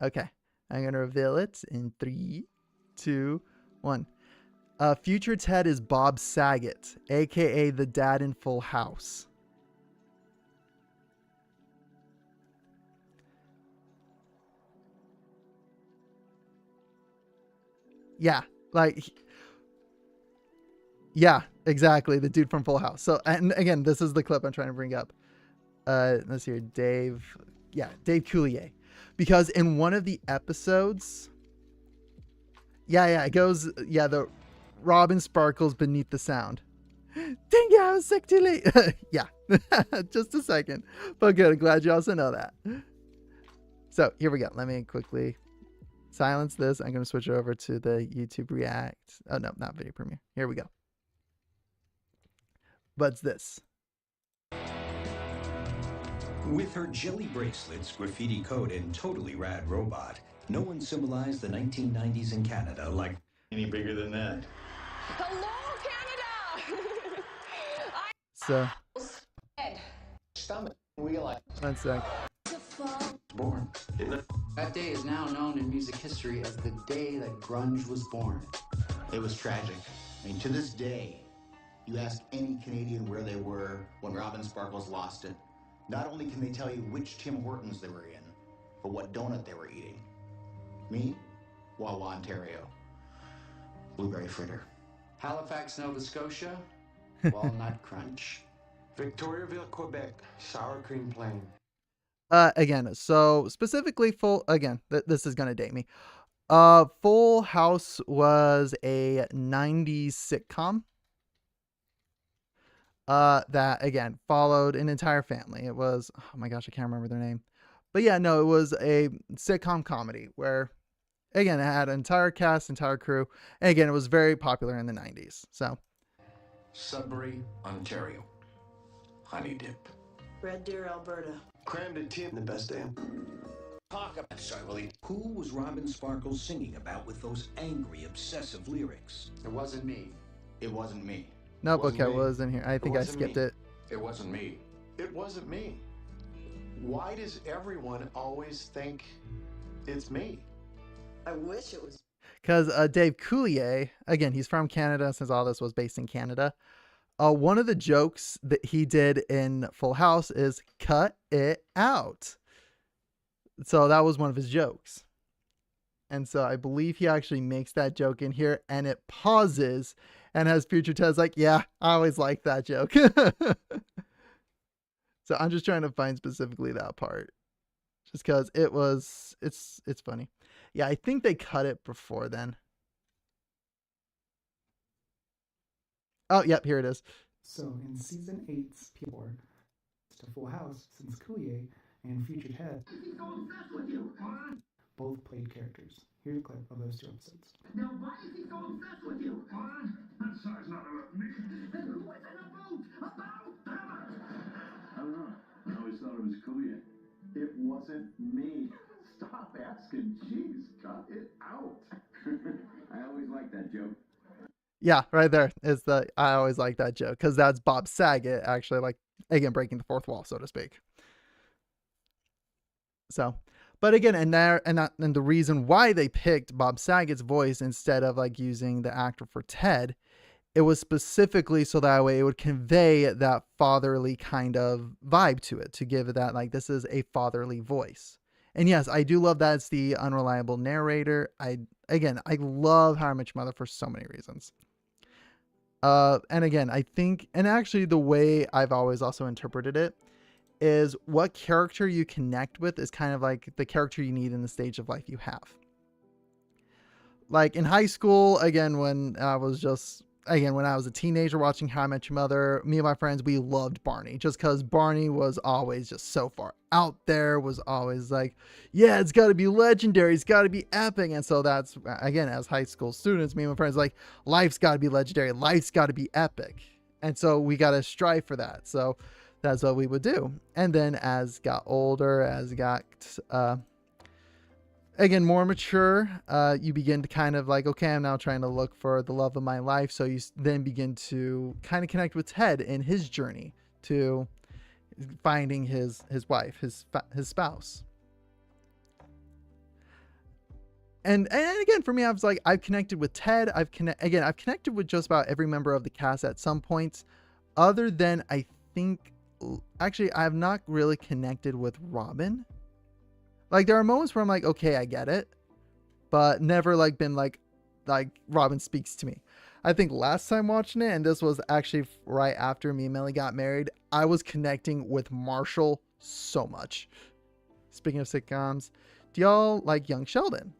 Okay, I'm gonna reveal it in 3, 2, 1. Future Ted is Bob Saget, aka the dad in Full House. Yeah, like... Yeah, exactly. The dude from Full House. So, and again, this is the clip I'm trying to bring up. Let's see here. Dave Coulier. Because in one of the episodes, it goes, the Robin sparkles beneath the sound. Dang it, I was sick too late. Yeah, just a second. But good, I'm glad you also know that. So here we go. Let me quickly silence this. I'm going to switch over to the YouTube React. Oh, no, not Video Premiere. Here we go. But it's this. With her jelly bracelets, graffiti coat, and totally rad robot, no one symbolized the 1990s in Canada like any bigger than that. Hello, Canada! So, Stomach realize 1 sec. Born. that day is now known in music history as the day that grunge was born. It was tragic. I mean, to this day, you ask any Canadian where they were when Robin Sparkles lost it. Not only can they tell you which Tim Hortons they were in, but what donut they were eating. Me, Wawa, Ontario. Blueberry fritter. Halifax, Nova Scotia, Walnut Crunch. Victoriaville, Quebec, sour cream plain. Again, so specifically this is gonna date me. Full House was a 90s sitcom. That again followed an entire family. It was, oh my gosh, I can't remember their name. But yeah, no, it was a sitcom comedy where, again, it had an entire cast, entire crew. And again, it was very popular in the 90s. So, Sudbury, Ontario. Honey dip. Red Deer, Alberta. Creme de Tim, the best damn. Talk about, sorry, Willie. Who was Robin Sparkles singing about with those angry, obsessive lyrics? It wasn't me. It wasn't me. nope, Wasn't okay, me. was in here. I think I wasn't skipped me. it. It wasn't me. It wasn't me. Why does everyone always think it's me? I wish it was. Because Dave Coulier, again, he's from Canada since all this was based in Canada. One of the jokes that he did in Full House is cut it out. So that was one of his jokes. And so I believe he actually makes that joke in here and it pauses and has Future Ted's like, yeah, I always like that joke. So I'm just trying to find specifically that part. Just because it's funny. Yeah, I think they cut it before then. Oh, yep, here it is. So in season 8's P4, it's to Full House since Coulier and Future Ted both played characters. Here's a clip of those 2 episodes. Now why is he so obsessed with you? What? I'm sorry, it's not about me. Then who is it about? I don't know. I always thought it was Coulier. It wasn't me. Stop asking. Jeez, cut it out. I always liked that joke. Yeah, right there is the I always like that joke because that's Bob Saget actually, like, again, breaking the fourth wall, so to speak. So, but again, and the reason why they picked Bob Saget's voice instead of like using the actor for Ted, it was specifically so that way it would convey that fatherly kind of vibe to it, to give it that, like, this is a fatherly voice. And yes, I do love that it's the unreliable narrator. I love How I Met Your Mother for so many reasons. And again, I think, and actually the way I've always also interpreted it is what character you connect with is kind of like the character you need in the stage of life you have. Like in high school, again, when I was a teenager watching How I Met Your Mother, me and my friends, we loved Barney just because Barney was always just so far out there, was always like, yeah, it's got to be legendary. It's got to be epic. And so that's, again, as high school students, me and my friends, like, life's got to be legendary. Life's got to be epic. And so we got to strive for that. So that's what we would do. And then as got older, again, more mature, you begin to kind of like, okay, I'm now trying to look for the love of my life. So you then begin to kind of connect with Ted in his journey to finding his wife, his spouse. And again, for me, I was like, I've connected with Ted. I've connected with just about every member of the cast at some points, other than I think, actually, I have not really connected with Robin. Like, there are moments where I'm like, okay, I get it, but never like been like Robin speaks to me. I think last time watching it, and this was actually right after me and Melly got married, I was connecting with Marshall so much. Speaking of sitcoms, do y'all like Young Sheldon?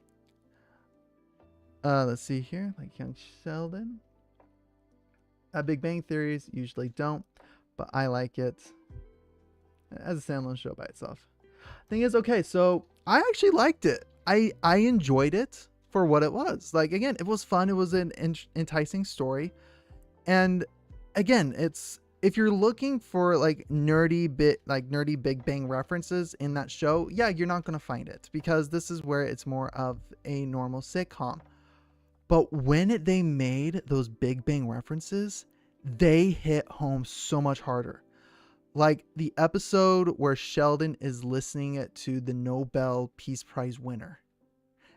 Let's see here, like Young Sheldon. Big Bang Theories usually don't, but I like it as a standalone show by itself. Thing is, okay, so I actually liked it. I enjoyed it for what it was. Like, again, it was fun. It was an enticing story. And again, it if you're looking for like nerdy Big Bang references in that show, yeah, you're not going to find it because this is where it's more of a normal sitcom. But when they made those Big Bang references, they hit home so much harder. Like the episode where Sheldon is listening to the Nobel Peace Prize winner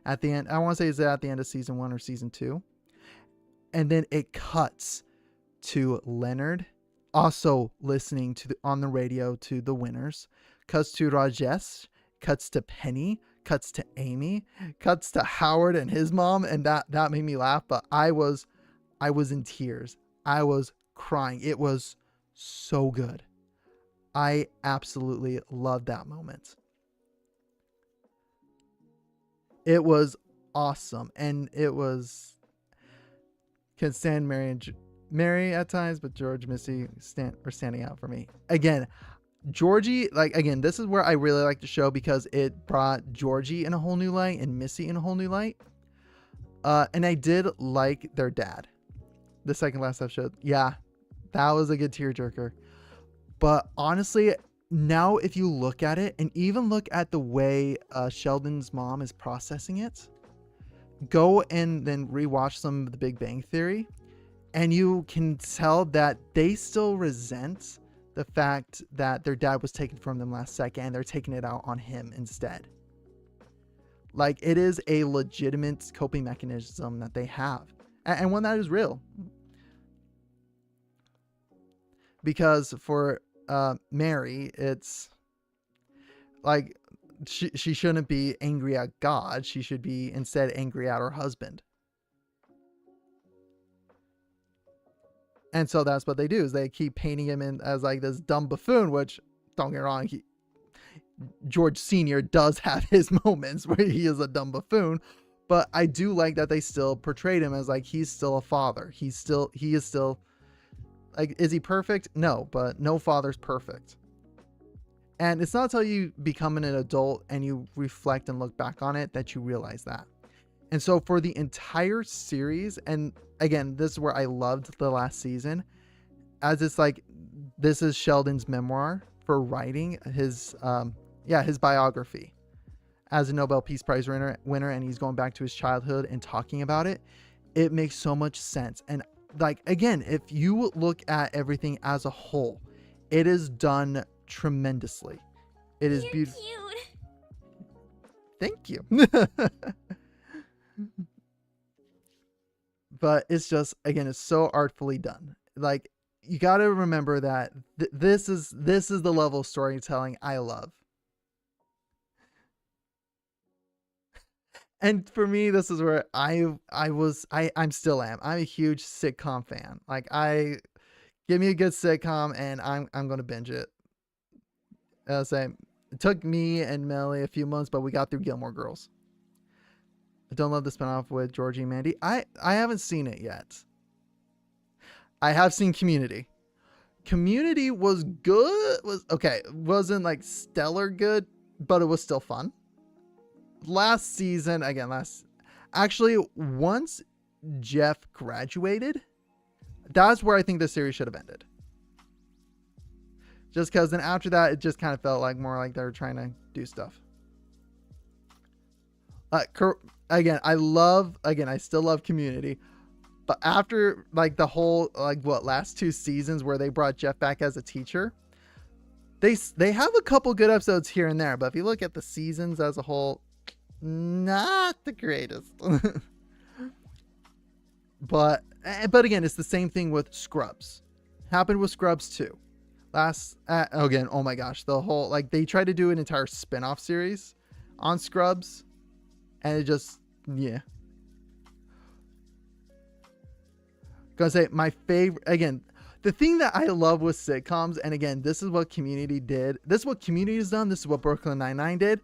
at the end. I want to say it's at the end of season 1 or season 2. And then it cuts to Leonard also listening to on the radio to the winners. Cuts to Rajesh, cuts to Penny, cuts to Amy, cuts to Howard and his mom, and that made me laugh. But I was in tears. I was crying. It was so good. I absolutely loved that moment. It was awesome, and it was can stand Mary at times, but George, Missy are standing out for me. Again, Georgie, this is where I really like the show because it brought Georgie in a whole new light and Missy in a whole new light. And I did like their dad. The second last episode. Yeah, that was a good tearjerker. But honestly, now if you look at it and even look at the way Sheldon's mom is processing it, go and then rewatch some of the Big Bang Theory, and you can tell that they still resent the fact that their dad was taken from them last second and they're taking it out on him instead. Like, it is a legitimate coping mechanism that they have, and one that is real. Because for Mary, it's like she shouldn't be angry at God. She should be instead angry at her husband. And so that's what they do, is they keep painting him in as like this dumb buffoon, which, don't get me wrong, George Sr. does have his moments where he is a dumb buffoon, but I do like that they still portrayed him as like he's still a father. He is still like, is he perfect? No, but no father's perfect. And it's not until you become an adult and you reflect and look back on it that you realize that. And so for the entire series, and again, this is where I loved the last season, as it's like, this is Sheldon's memoir for writing his biography as a Nobel Peace Prize winner, and he's going back to his childhood and talking about it. It makes so much sense. And like, again, if you look at everything as a whole, it is done tremendously. It is beautiful. Thank you. But it's just, again, it's so artfully done. Like, you got to remember that this is the level of storytelling I love. And for me, this is where I'm still am. I'm a huge sitcom fan. Like, give me a good sitcom and I'm going to binge it. I'll say, it took me and Melly a few months, but we got through Gilmore Girls. I don't love the spinoff with Georgie and Mandy. I haven't seen it yet. I have seen Community. Community was good. Wasn't like stellar good, but it was still fun. Last season, once Jeff graduated, that's where I think the series should have ended. Just because then after that, it just kind of felt like more like they were trying to do stuff. I still love Community, but after like the whole last 2 seasons where they brought Jeff back as a teacher, they have a couple good episodes here and there, but if you look at the seasons as a whole, not the greatest. but again, it's the same thing with Scrubs. Happened with Scrubs too. Oh my gosh, the whole, like, they tried to do an entire spin-off series on Scrubs, and it just, yeah. Gonna say my favorite, again, the thing that I love with sitcoms, and again, this is what Community did. This is what Community has done. This is what Brooklyn Nine-Nine did.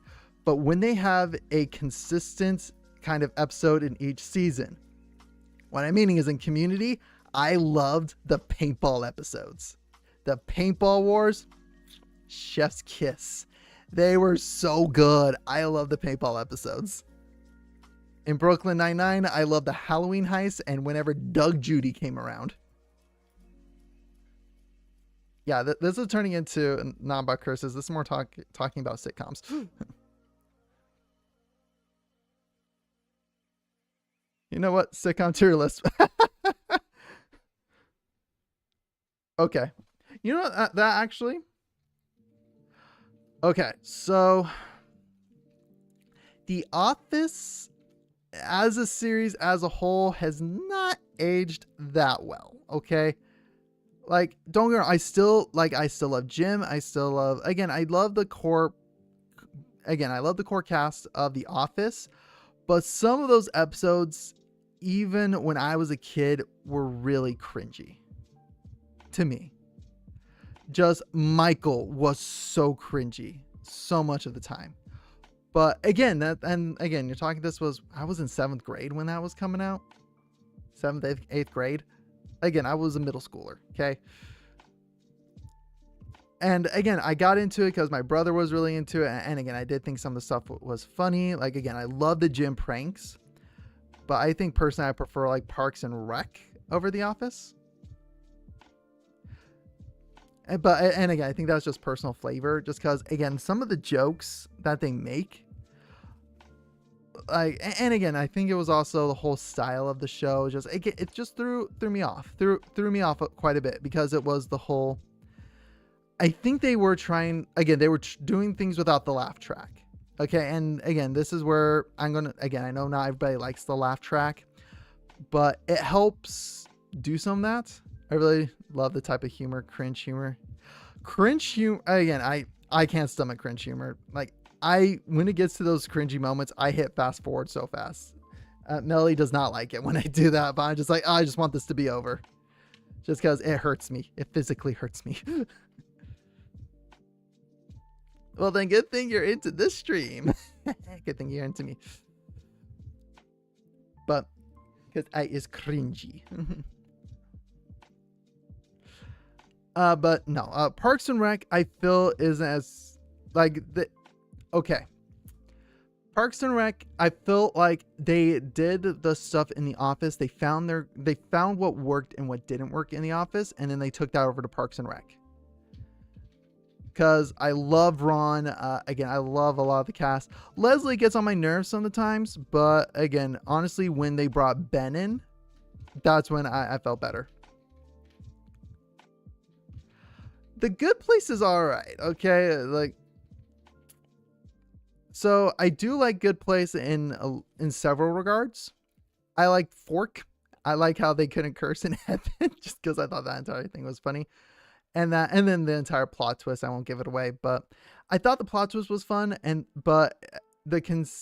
But when they have a consistent kind of episode in each season, what I'm meaning is in Community, I loved the paintball episodes. The paintball wars, chef's kiss. They were so good. I love the paintball episodes. In Brooklyn Nine-Nine, I love the Halloween heist and whenever Doug Judy came around. yeah, this is turning into not about curses. This is more talking about sitcoms. You know what? Sitcom tier list. Okay. You know what? That actually. Okay, so The Office as a series as a whole has not aged that well. Okay. Like, don't get me wrong, I still love Jim. I still love, I love the core cast of The Office, but some of those episodes, even when I was a kid, were really cringy to me. Just Michael was so cringy so much of the time. But again, you're talking, I was in 7th grade when that was coming out. 7th, 8th grade. Again, I was a middle schooler, okay? And again, I got into it because my brother was really into it. And again, I did think some of the stuff was funny. Like, again, I love the gym pranks. But I think personally, I prefer like Parks and Rec over The Office. And again, I think that's just personal flavor. Just because, again, some of the jokes that they make, like, and again, I think it was also the whole style of the show. It just threw me off. Threw me off quite a bit because it was the whole. I think they were trying. Again, they were doing things without the laugh track. Okay, and again, this is where I'm gonna. Again, I know not everybody likes the laugh track, but it helps do some of that. I really love the type of humor, cringe humor. Again, I can't stomach cringe humor. Like, when it gets to those cringy moments, I hit fast forward so fast. Melly does not like it when I do that, but I'm just like, I just want this to be over. Just because it hurts me. It physically hurts me. Well, then good thing you're into this stream. Good thing you're into me. But, because I is cringy. But no, Parks and Rec, I feel isn't as okay. Parks and Rec, I felt like they did the stuff in The Office. They found what worked and what didn't work in The Office, and then they took that over to Parks and Rec. Because I love Ron. Again, I love a lot of the cast. Leslie gets on my nerves sometimes, but again, honestly, when they brought Ben in, that's when I felt better. The Good Place is all right. Okay, like, so I do like Good Place in several regards. I like Fork. I like how they couldn't curse in heaven, just because I thought that entire thing was funny, and then the entire plot twist. I won't give it away, but I thought the plot twist was fun. But the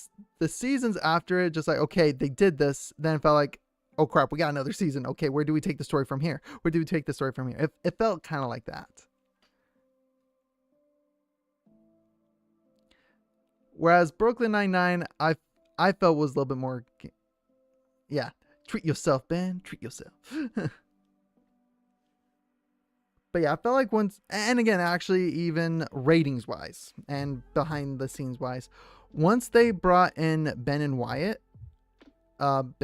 seasons after it, just like, okay, they did this, then it felt like, oh crap, we got another season. Okay, where do we take the story from here? It felt kind of like that. Whereas Brooklyn Nine-Nine, I felt was a little bit more, yeah, treat yourself, Ben, treat yourself. But yeah, I felt like once, and again, actually, even ratings wise and behind the scenes wise, once they brought in Ben and Wyatt, Rob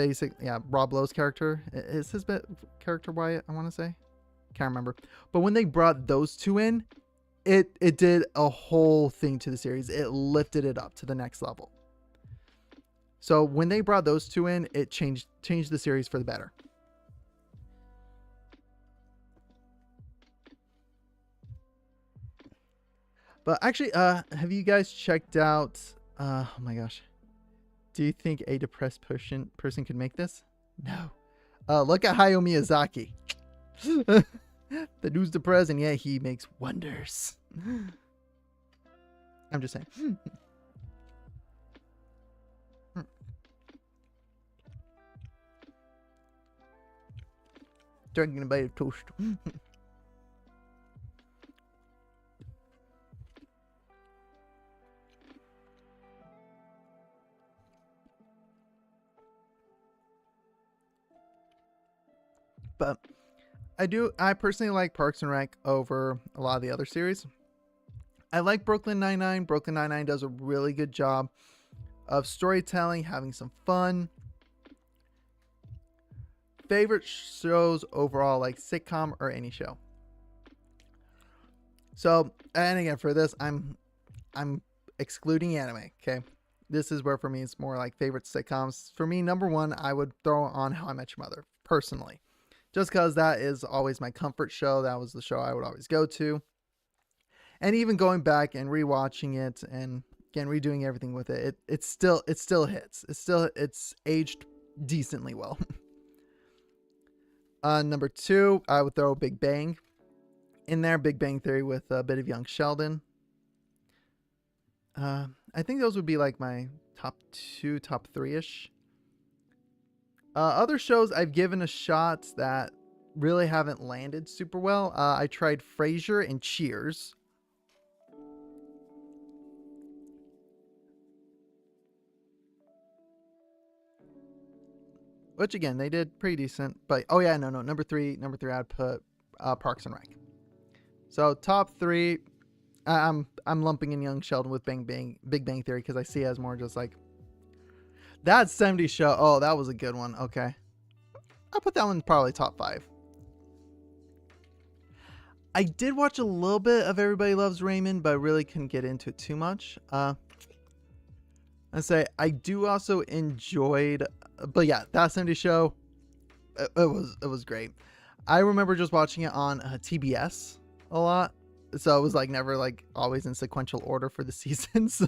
Lowe's character, is his character Wyatt, I want to say, can't remember. But when they brought those two in, it did a whole thing to the series. It lifted it up to the next level. So when they brought those two in, it changed the series for the better. But actually, have you guys checked out, oh my gosh, do you think a depressed person could make this? No. Look at Hayao Miyazaki. The dude's depressed, and yeah, he makes wonders. I'm just saying. Drinking a bite of toast. But I personally like Parks and Rec over a lot of the other series. I like Brooklyn Nine-Nine. Brooklyn Nine-Nine does a really good job of storytelling, having some fun. Favorite shows overall, like sitcom or any show? So, and again, for this, I'm excluding anime. Okay, this is where for me it's more like favorite sitcoms. For me, number one, I would throw on How I Met Your Mother personally, just because that is always my comfort show. That was the show I would always go to, and even going back and rewatching it and again redoing everything with it, it still hits. It's aged decently well. Number two, I would throw Big Bang in there. Big Bang Theory with a bit of Young Sheldon. I think those would be like my top two, top three-ish. Other shows I've given a shot that really haven't landed super well. I tried Frasier and Cheers. Which again, they did pretty decent. But oh yeah, no. Number three I'd put Parks and Rec. So top three, I'm lumping in Young Sheldon with Big Bang Theory because I see it as more just like that 70s show. Oh, that was a good one. Okay, I'll put that one probably top five. I did watch a little bit of Everybody Loves Raymond, but I really couldn't get into it too much. I say I do also enjoyed, but yeah, that 70s show, it was great. I remember just watching it on TBS a lot, so it was like never like always in sequential order for the seasons,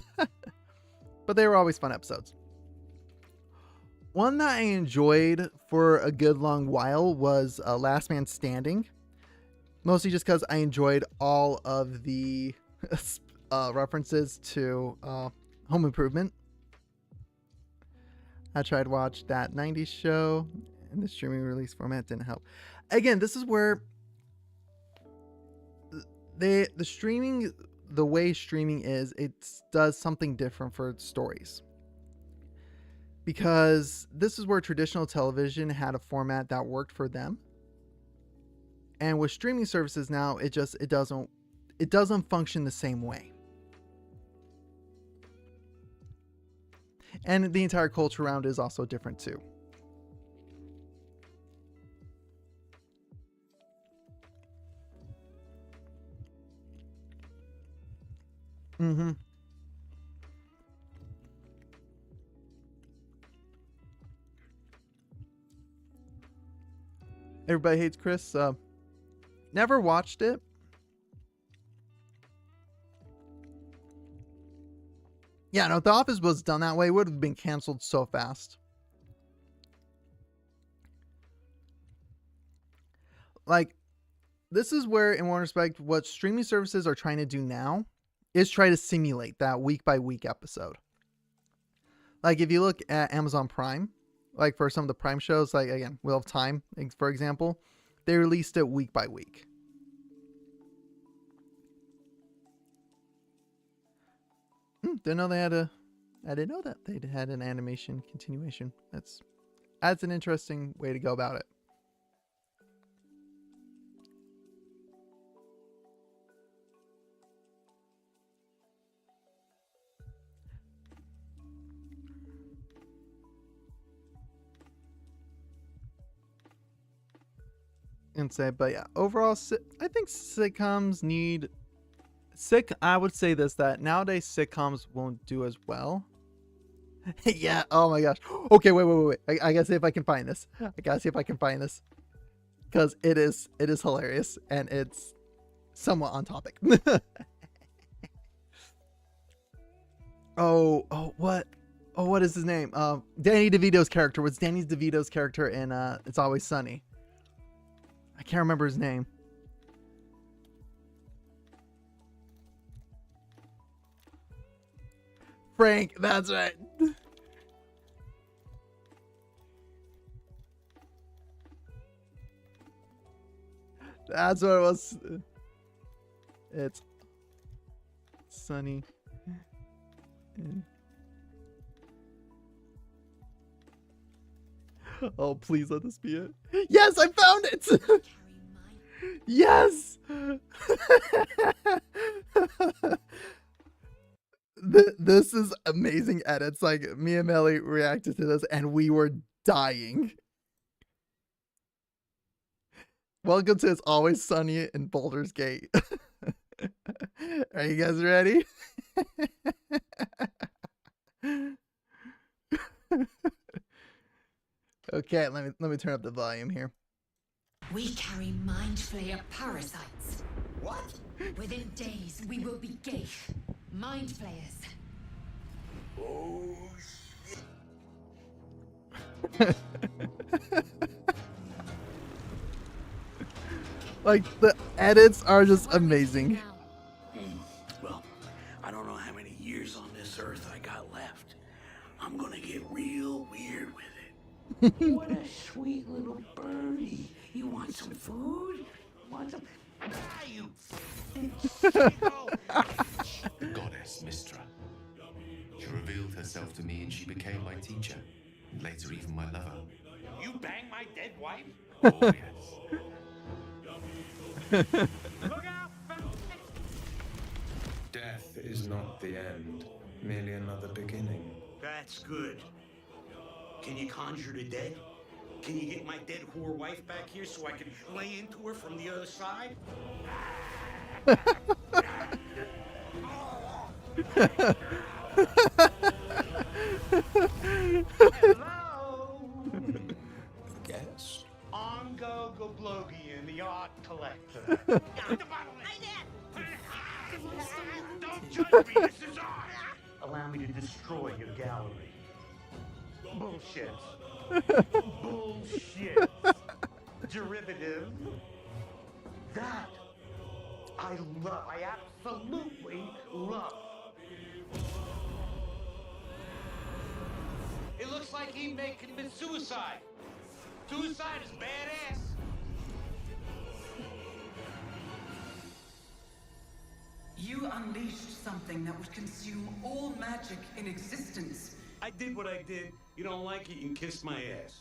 but they were always fun episodes. One that I enjoyed for a good long while was Last Man Standing, mostly just because I enjoyed all of the references to Home Improvement. I tried to watch that 90s show, and the streaming release format didn't help. Again, this is where the streaming, the way streaming is, it does something different for stories. Because this is where traditional television had a format that worked for them. And with streaming services now, it doesn't function the same way. And the entire culture around is also different too. Mm-hmm. Everybody Hates Chris. Never watched it. Yeah, no, if The Office was done that way, it would have been canceled so fast. Like, this is where, in one respect, what streaming services are trying to do now is try to simulate that week by week episode. Like, if you look at Amazon Prime, like for some of the Prime shows, like again, Wheel of Time, for example, they released it week by week. Didn't know they had I didn't know that they had an animation continuation. That's an interesting way to go about it. And say, but yeah, overall, I think sitcoms need I would say this, that nowadays sitcoms won't do as well. Yeah. Oh my gosh. Okay. Wait. I gotta see if I can find this. Because it is hilarious and it's somewhat on topic. What is his name? Danny DeVito's character. What's Danny DeVito's character in It's Always Sunny? I can't remember his name. Frank, that's right. That's what it was. It's Sunny. Oh, please let this be it. Yes, I found it. Yes. This is amazing edits. Like, me and Melly reacted to this and we were dying. Welcome to It's Always Sunny in Baldur's Gate. Are you guys ready? Okay, let me turn up the volume here. We carry mind flayer parasites. What? Within days, we will be Gaith. Mind flayers. Oh, Like the edits are just amazing. Well, I don't know how many years on this earth I got left. I'm gonna get real weird with it. What a sweet little birdie. You want some food? Want some? Ah, you The goddess Mistra. She revealed herself to me and she became my teacher, and later even my lover. You bang my dead wife? Oh yes. Look out! Death is not the end, merely another beginning. That's good. Can you conjure the dead? Can you get my dead whore wife back here so I can lay into her from the other side? Hello? Guess? Ongo Goblogian, the art collector. The bottleneck. Don't judge me, this is art! Allow me to destroy your gallery. Bullshit. Bullshit. Derivative. That I love. I absolutely love. It looks like he may commit suicide. Suicide is badass. You unleashed something that would consume all magic in existence. I did what I did. You don't like it, you can kiss my ass.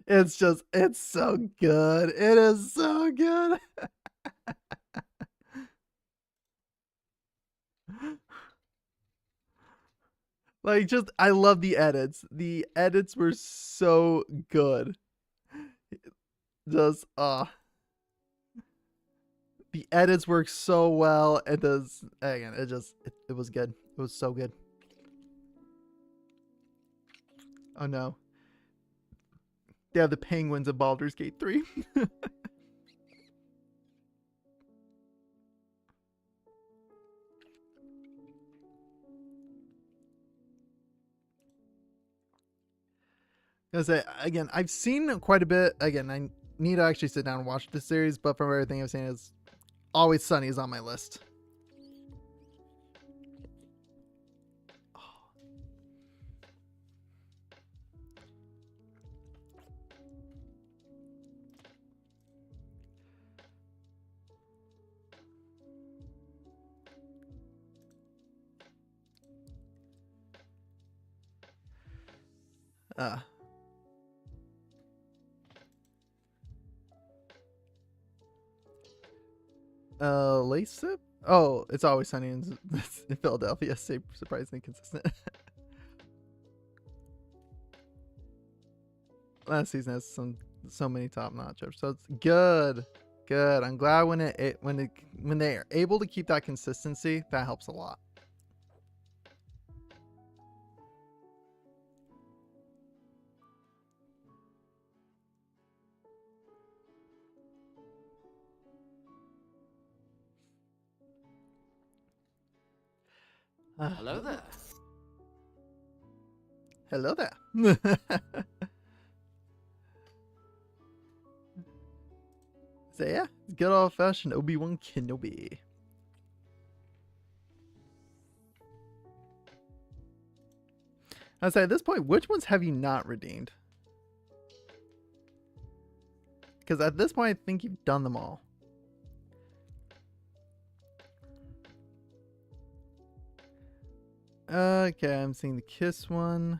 It's so good. It is so good. Like, just, I love the edits. The edits were so good. Just, the edits work so well. It does, again, it was good. It was so good. Oh no. They have the penguins of Baldur's Gate 3. I say, again, I've seen quite a bit. Again, I need to actually sit down and watch the series, but from everything I've seen, is Always Sunny is on my list. Lacey? Oh, It's Always Sunny in Philadelphia. Surprisingly consistent. Last season has so many top-notch episodes. Good. I'm glad when they are able to keep that consistency, that helps a lot. Hello there. Hello there. So yeah, good old-fashioned Obi-Wan Kenobi. I say at this point, which ones have you not redeemed? Because at this point, I think you've done them all. Okay, I'm seeing the kiss one.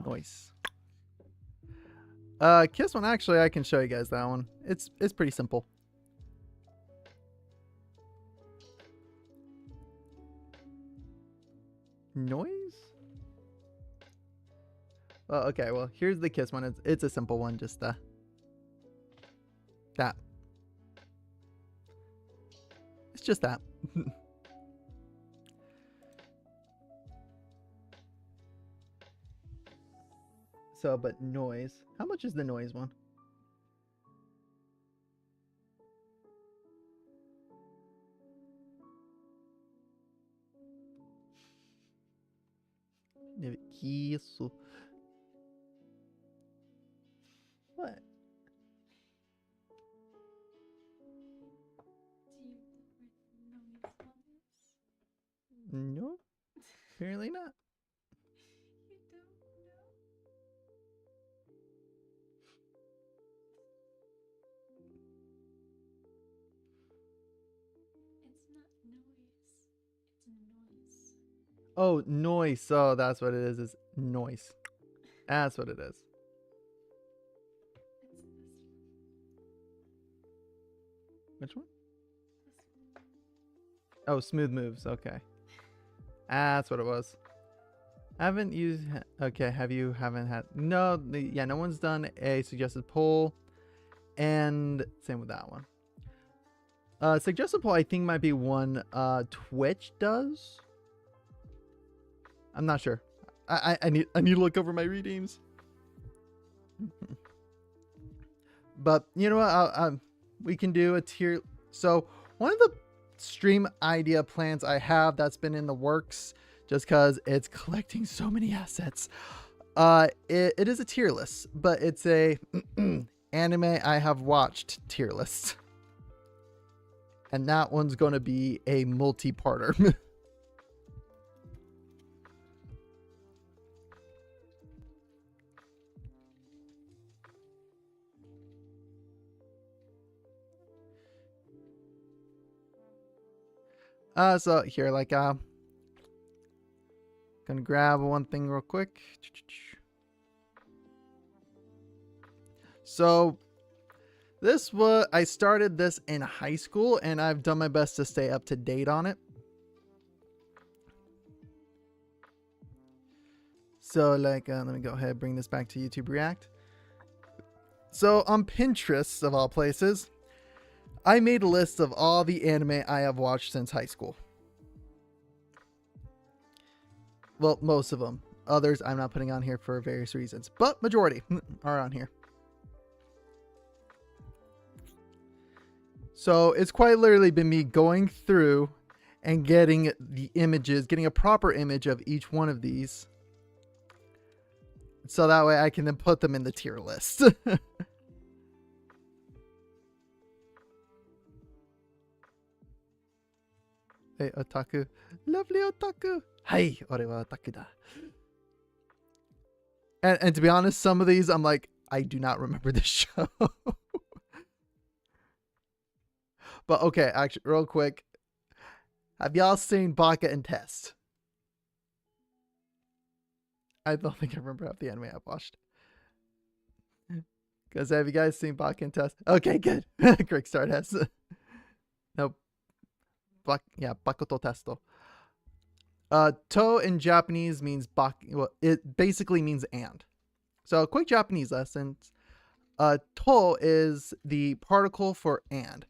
Nice. Kiss one, actually, I can show you guys that one. It's pretty simple. Noise? Well, okay, well, here's the kiss one. It's a simple one, just that. It's just that. So, but noise. How much is the noise one? Isso. What? No, apparently not. Oh, noise. Oh, that's what it is. It's noise. That's what it is. Which one? Oh, smooth moves. Okay. That's what it was. Haven't used. Okay. Have you? Haven't had. No. Yeah. No one's done a suggested poll. And same with that one. Suggested poll, I think, might be one Twitch does. I'm not sure. I need to look over my redeems. But you know what? We can do a tier. So one of the stream idea plans I have that's been in the works, just because it's collecting so many assets. It is a tier list, but it's a anime I have watched tier list, and that one's going to be a multi-parter. So here, like, gonna grab one thing real quick. So this was, I started this in high school, and I've done my best to stay up to date on it. So like, let me go ahead and bring this back to YouTube React. So on Pinterest, of all places, I made a list of all the anime I have watched since high school. Well, most of them. Others I'm not putting on here for various reasons, but majority are on here. So it's quite literally been me going through and getting the images, getting a proper image of each one of these. So that way I can then put them in the tier list. Hey, otaku. Lovely otaku. Hey, ore wa otaku da. And to be honest, some of these I'm like, I do not remember the show. But okay, actually, real quick. Have y'all seen Baka and Test? I don't think I remember half the anime I've watched. Because have you guys seen Baka and Test? Okay, good. Quick start has. Nope. Yeah, Bakuto Testo. To in Japanese means bak. Well, it basically means and. So quick Japanese lessons. To is the particle for and,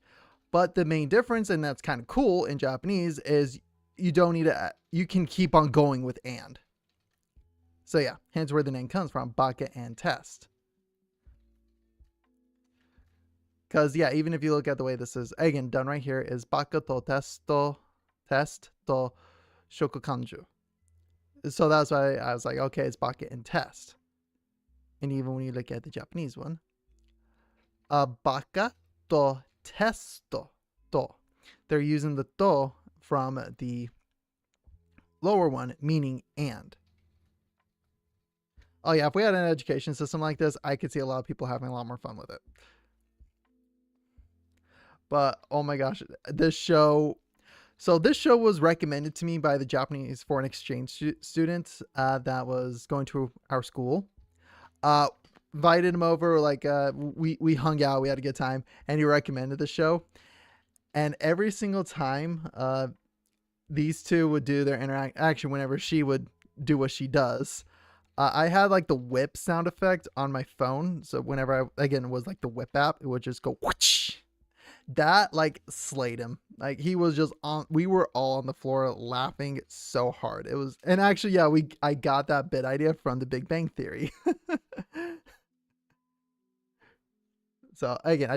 but the main difference, and that's kind of cool in Japanese, is you don't need to. You can keep on going with and. So yeah, hence where the name comes from, Baka and Test. Because, yeah, even if you look at the way this is, again, done right here, is Baka to test to shokukanju. So that's why I was like, okay, it's Baka and Test. And even when you look at the Japanese one, Baka to testo to. They're using the to from the lower one, meaning and. Oh, yeah, if we had an education system like this, I could see a lot of people having a lot more fun with it. But, oh my gosh, this show. So this show was recommended to me by the Japanese foreign exchange student that was going to our school. Invited him over, like, we hung out, we had a good time, and he recommended the show. And every single time these two would do their interaction, whenever she would do what she does, I had like the whip sound effect on my phone. So whenever I, again, it was like the whip app, it would just go whoosh. That like slayed him. Like he was just on, we were all on the floor laughing so hard. It was, and actually, yeah, I got that bit idea from the Big Bang Theory. So again,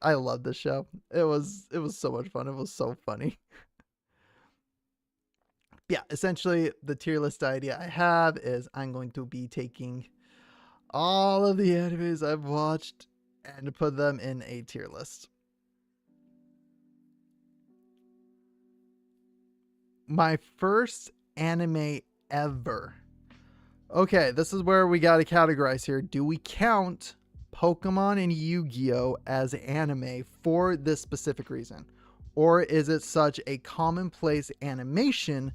I love this show. It was so much fun. It was so funny. Yeah, essentially the tier list idea I have is I'm going to be taking all of the animes I've watched and put them in a tier list. My first anime ever. Okay, this is where we got to categorize here. Do we count Pokemon and Yu-Gi-Oh as anime for this specific reason? Or is it such a commonplace animation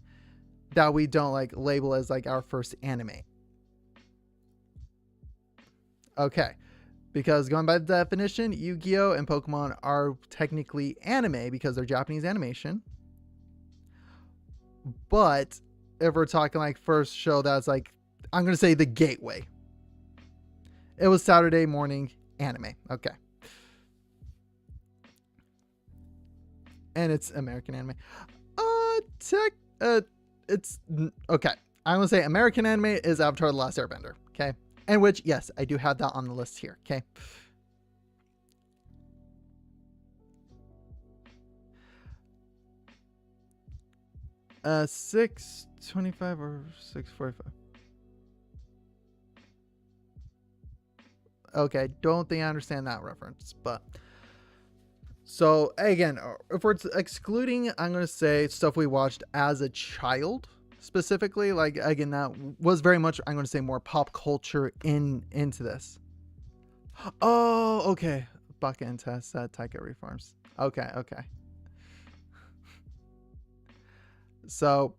that we don't like label as like our first anime? Okay, because going by the definition, Yu-Gi-Oh and Pokemon are technically anime because they're Japanese animation. But if we're talking like first show that's like, I'm going to say the gateway. It was Saturday morning anime. Okay. And it's American anime. It's okay. I'm going to say American anime is Avatar: The Last Airbender. Okay. And which, yes, I do have that on the list here. Okay. Uh, 625 or 645. Okay, don't think I understand that reference, but so again, if we're excluding, I'm gonna say stuff we watched as a child specifically. Like again, that was very much, I'm gonna say, more pop culture into this. Oh, okay, Baka and Tess at Taika Reforms. Okay. So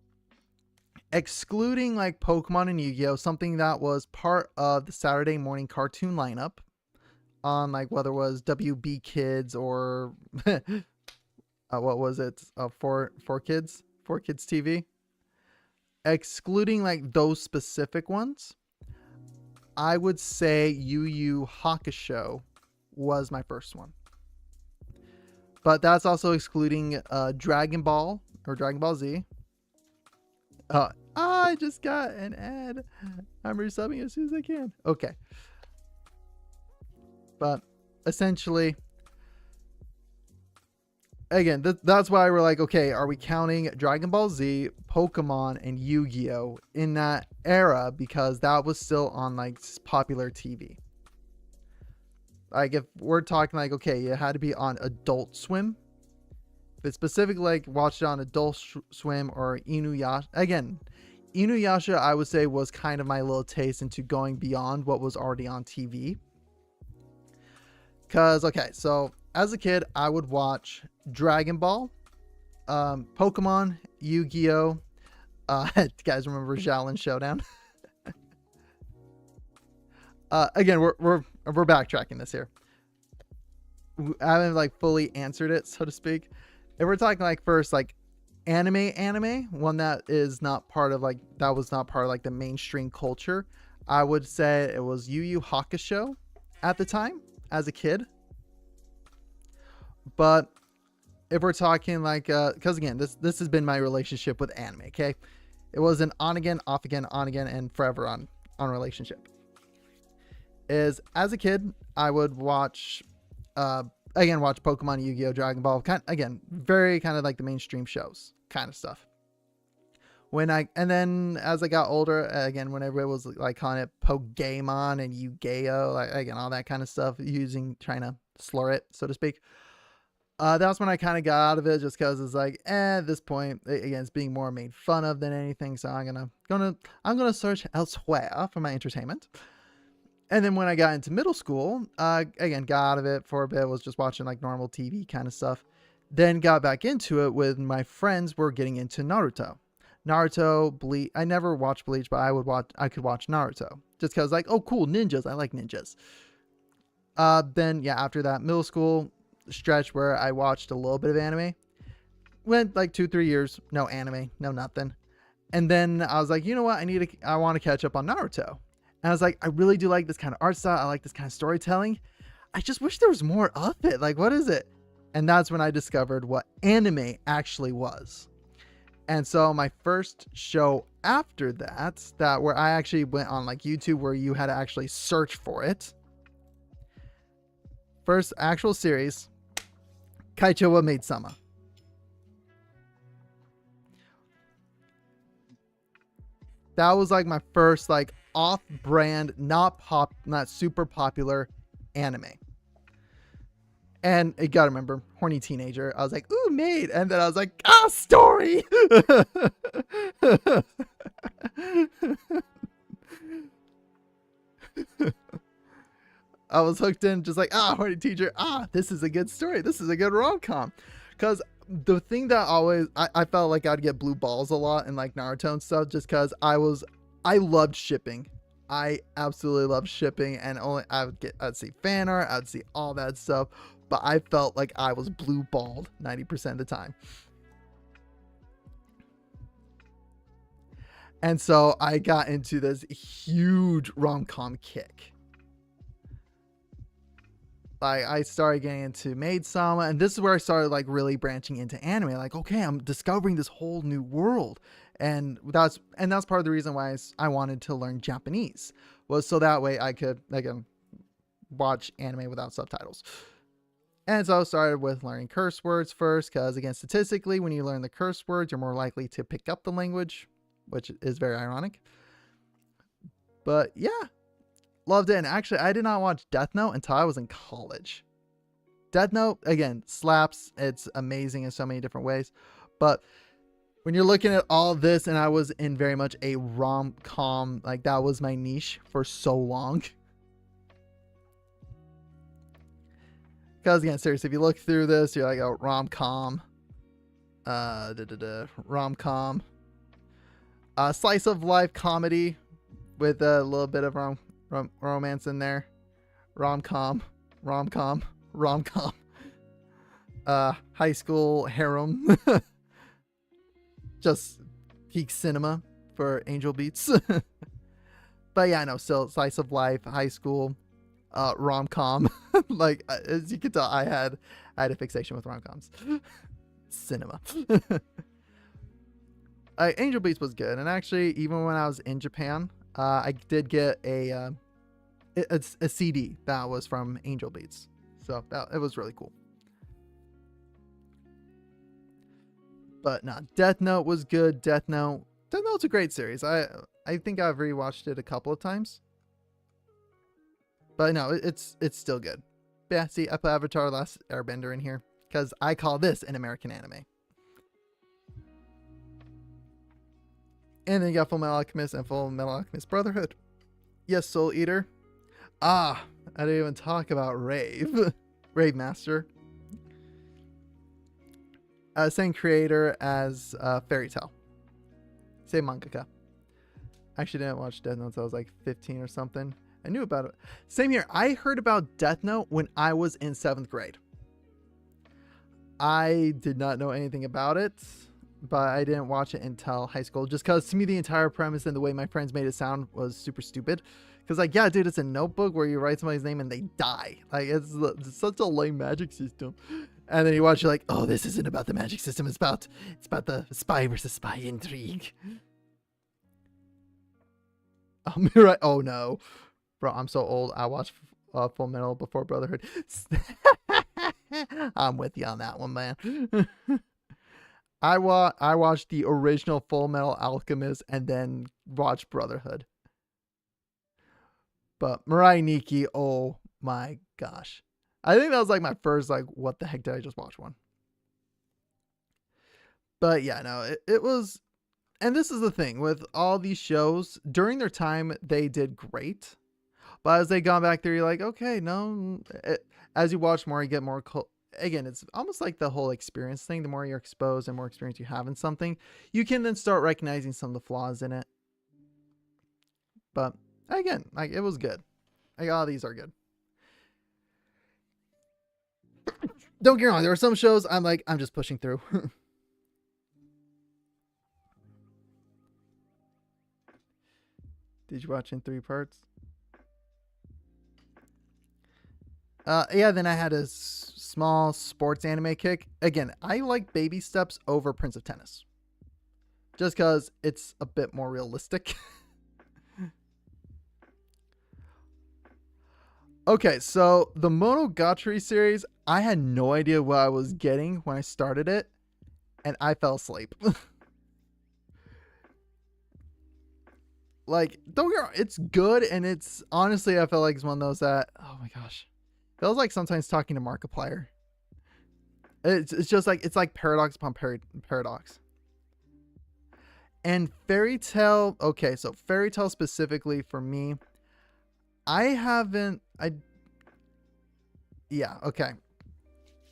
excluding like Pokemon and Yu-Gi-Oh, something that was part of the Saturday morning cartoon lineup on like whether it was WB Kids or what was it? For Kids TV. Excluding like those specific ones, I would say Yu Yu Hakusho was my first one. But that's also excluding Dragon Ball or Dragon Ball Z. I just got an ad. I'm resubbing as soon as I can. Okay. But essentially, again, that's why we're like, okay, are we counting Dragon Ball Z, Pokemon, and Yu-Gi-Oh in that era? Because that was still on like popular TV. Like if we're talking like, okay, it had to be on Adult Swim. If it's specifically like watched it on Adult Swim or Inuyasha. Again, Inuyasha, I would say, was kind of my little taste into going beyond what was already on TV. Because, okay, so as a kid, I would watch Dragon Ball, Pokemon, Yu-Gi-Oh. You guys remember Xiaolin Showdown? Again, we're backtracking this here. I haven't like fully answered it, so to speak. If we're talking like first like anime, one that is not part of like, that was not part of like the mainstream culture, I would say it was Yu Yu Hakusho at the time as a kid. But if we're talking like because again, this has been my relationship with anime. Okay, it was an on again, off again, on again, and forever on relationship. Is as a kid I would watch watch Pokemon, Yu-Gi-Oh, Dragon Ball, again, very kind of like the mainstream shows kind of stuff. And then as I got older, again, whenever it was like calling it Pokemon and Yu-Gi-Oh, like again, all that kind of stuff, trying to slur it, so to speak. That's when I kind of got out of it, just because it's like, at this point, again, it's being more made fun of than anything. So I'm gonna search elsewhere for my entertainment. And then when I got into middle school, again, got out of it for a bit, was just watching like normal TV kind of stuff. Then got back into it with my friends were getting into Naruto. Bleach. I never watched Bleach, but I could watch Naruto. Just because like, oh cool, ninjas. I like ninjas. Then yeah, after that middle school stretch where I watched a little bit of anime. Went like 2-3 years, no anime, no nothing. And then I was like, you know what? I want to catch up on Naruto. And I was like, I really do like this kind of art style. I like this kind of storytelling. I just wish there was more of it. Like, what is it? And that's when I discovered what anime actually was. And so my first show after that where I actually went on like YouTube where you had to actually search for it. First actual series, Kaicho wa Maid-sama. That was like my first like off-brand, not super popular anime. And you gotta remember, horny teenager. I was like, ooh, maid. And then I was like, story. I was hooked in, just like, horny teacher. This is a good story. This is a good rom-com. Because the thing that I felt like I'd get blue balls a lot in like Naruto and stuff, just because I loved shipping. I absolutely loved shipping, and I'd see fan art, I'd see all that stuff, but I felt like I was blue balled 90% of the time. And so I got into this huge rom-com kick. I started getting into Maid-sama, and this is where I started like really branching into anime. Like, okay, I'm discovering this whole new world. And that's part of the reason why I wanted to learn Japanese, was so that way I could watch anime without subtitles. And so I started with learning curse words first, because again, statistically, when you learn the curse words, you're more likely to pick up the language, which is very ironic. But yeah, loved it. And actually, I did not watch Death Note until I was in college. Death Note, again, slaps. It's amazing in so many different ways. But when you're looking at all this, and I was in very much a rom-com, like that was my niche for so long. Because again, seriously, if you look through this, you're like, oh, rom-com, rom-com, slice of life comedy with a little bit of romance in there, rom-com, high school harem. Just peak cinema for Angel Beats. But yeah, no, still slice of life, high school, rom-com. Like, as you can tell, I had a fixation with rom-coms. Cinema. Angel Beats was good. And actually, even when I was in Japan, I did get a CD that was from Angel Beats. So it was really cool. But no, Death Note was good. Death Note's a great series. I think I've rewatched it a couple of times. But no, it's still good. But yeah, see, I put Avatar: Last Airbender in here because I call this an American anime. And then you got Full Metal Alchemist and Full Metal Alchemist Brotherhood. Yes, Soul Eater. I didn't even talk about Rave. Rave Master. Same creator as Fairy Tail. Same mangaka. Actually didn't watch Death Note until I was like 15 or something. I knew about it. Same here. I heard about Death Note when I was in 7th grade. I did not know anything about it, but I didn't watch it until high school. Just because to me the entire premise and the way my friends made it sound was super stupid. Because like, yeah, dude, it's a notebook where you write somebody's name and they die. Like, it's such a lame magic system. And then you watch, you're like, oh, this isn't about the magic system. It's about the spy versus spy intrigue. Right. Oh no, bro, I'm so old. I watched Full Metal before Brotherhood. I'm with you on that one, man. I watched the original Full Metal Alchemist and then watched Brotherhood. But Mirai Nikki, oh my gosh. I think that was like my first, like, what the heck did I just watch one? But yeah, no, it was, and this is the thing with all these shows, during their time, they did great. But as they gone back there, you're like, okay, no, as you watch more, you get more, again, it's almost like the whole experience thing. The more you're exposed and more experience you have in something, you can then start recognizing some of the flaws in it. But again, like, it was good. Like, all these are good. Don't get me wrong, there are some shows I'm like, I'm just pushing through. Did you watch in 3 parts? Yeah, then I had a small sports anime kick. Again, I like Baby Steps over Prince of Tennis. Just because it's a bit more realistic. Okay, so the Monogatari series, I had no idea what I was getting when I started it. And I fell asleep. Like, don't get me wrong, it's good. And it's honestly, I feel like it's one of those that, oh my gosh. Feels like sometimes talking to Markiplier. It's just like, it's like paradox upon paradox. And Fairy Tail, okay, so Fairy Tail specifically for me, yeah, okay.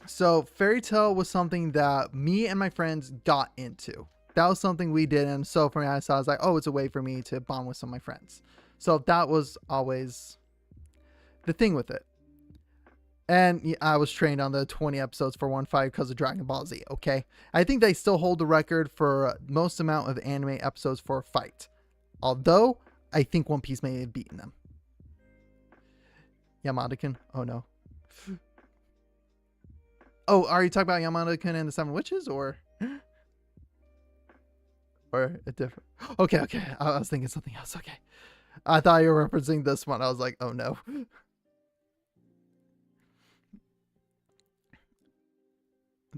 So Fairy Tail was something that me and my friends got into. That was something we did. And so for me, I was like, oh, it's a way for me to bond with some of my friends. So that was always the thing with it. And I was trained on the 20 episodes for one fight because of Dragon Ball Z, okay? I think they still hold the record for most amount of anime episodes for a fight. Although, I think One Piece may have beaten them. Yamada-kun? Oh, no. Oh, are you talking about Yamada-kun and the 7 Witches, or a different? Okay. I was thinking something else. Okay. I thought you were referencing this one. I was like, oh, no.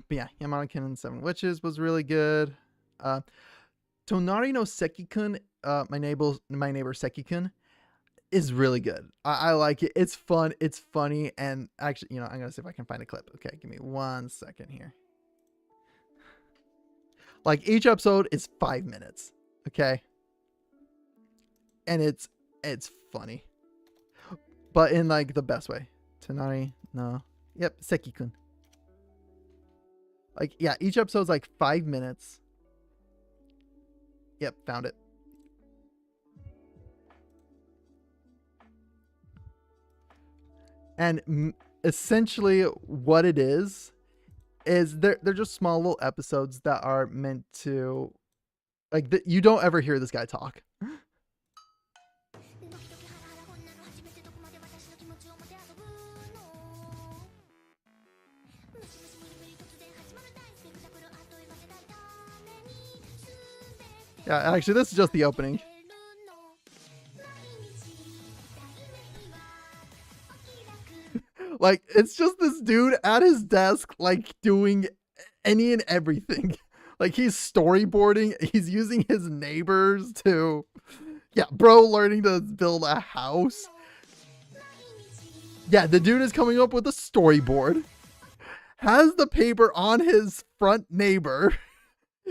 But yeah, Yamada-kun and 7 Witches was really good. Tonari no Seki-kun, my neighbor Seki-kun, is really good. I like it. It's fun. It's funny. And actually, I'm going to see if I can find a clip. Okay, give me 1 second here. Like, each episode is 5 minutes. Okay. And it's funny. But in, like, the best way. Tonari no. Yep, Seki-kun. Like, yeah, each episode's like 5 minutes. Yep, found it. And essentially what it is they're just small little episodes that are meant to, like, you don't ever hear this guy talk. Yeah, actually, this is just the opening. Like, it's just this dude at his desk, like, doing any and everything. Like, he's storyboarding. He's using his neighbors to... Yeah, bro learning to build a house. Yeah, the dude is coming up with a storyboard. Has the paper on his front neighbor.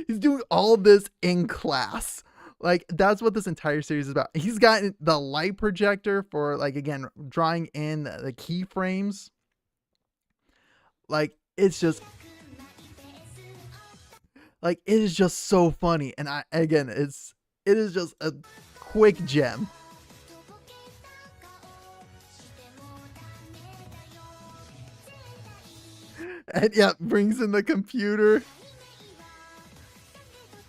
He's doing all this in class. Like, that's what this entire series is about. He's got the light projector for, like, again, drawing in the keyframes. Like, it's just... Like, it is just so funny. And it is just a quick gem. And yeah, brings in the computer.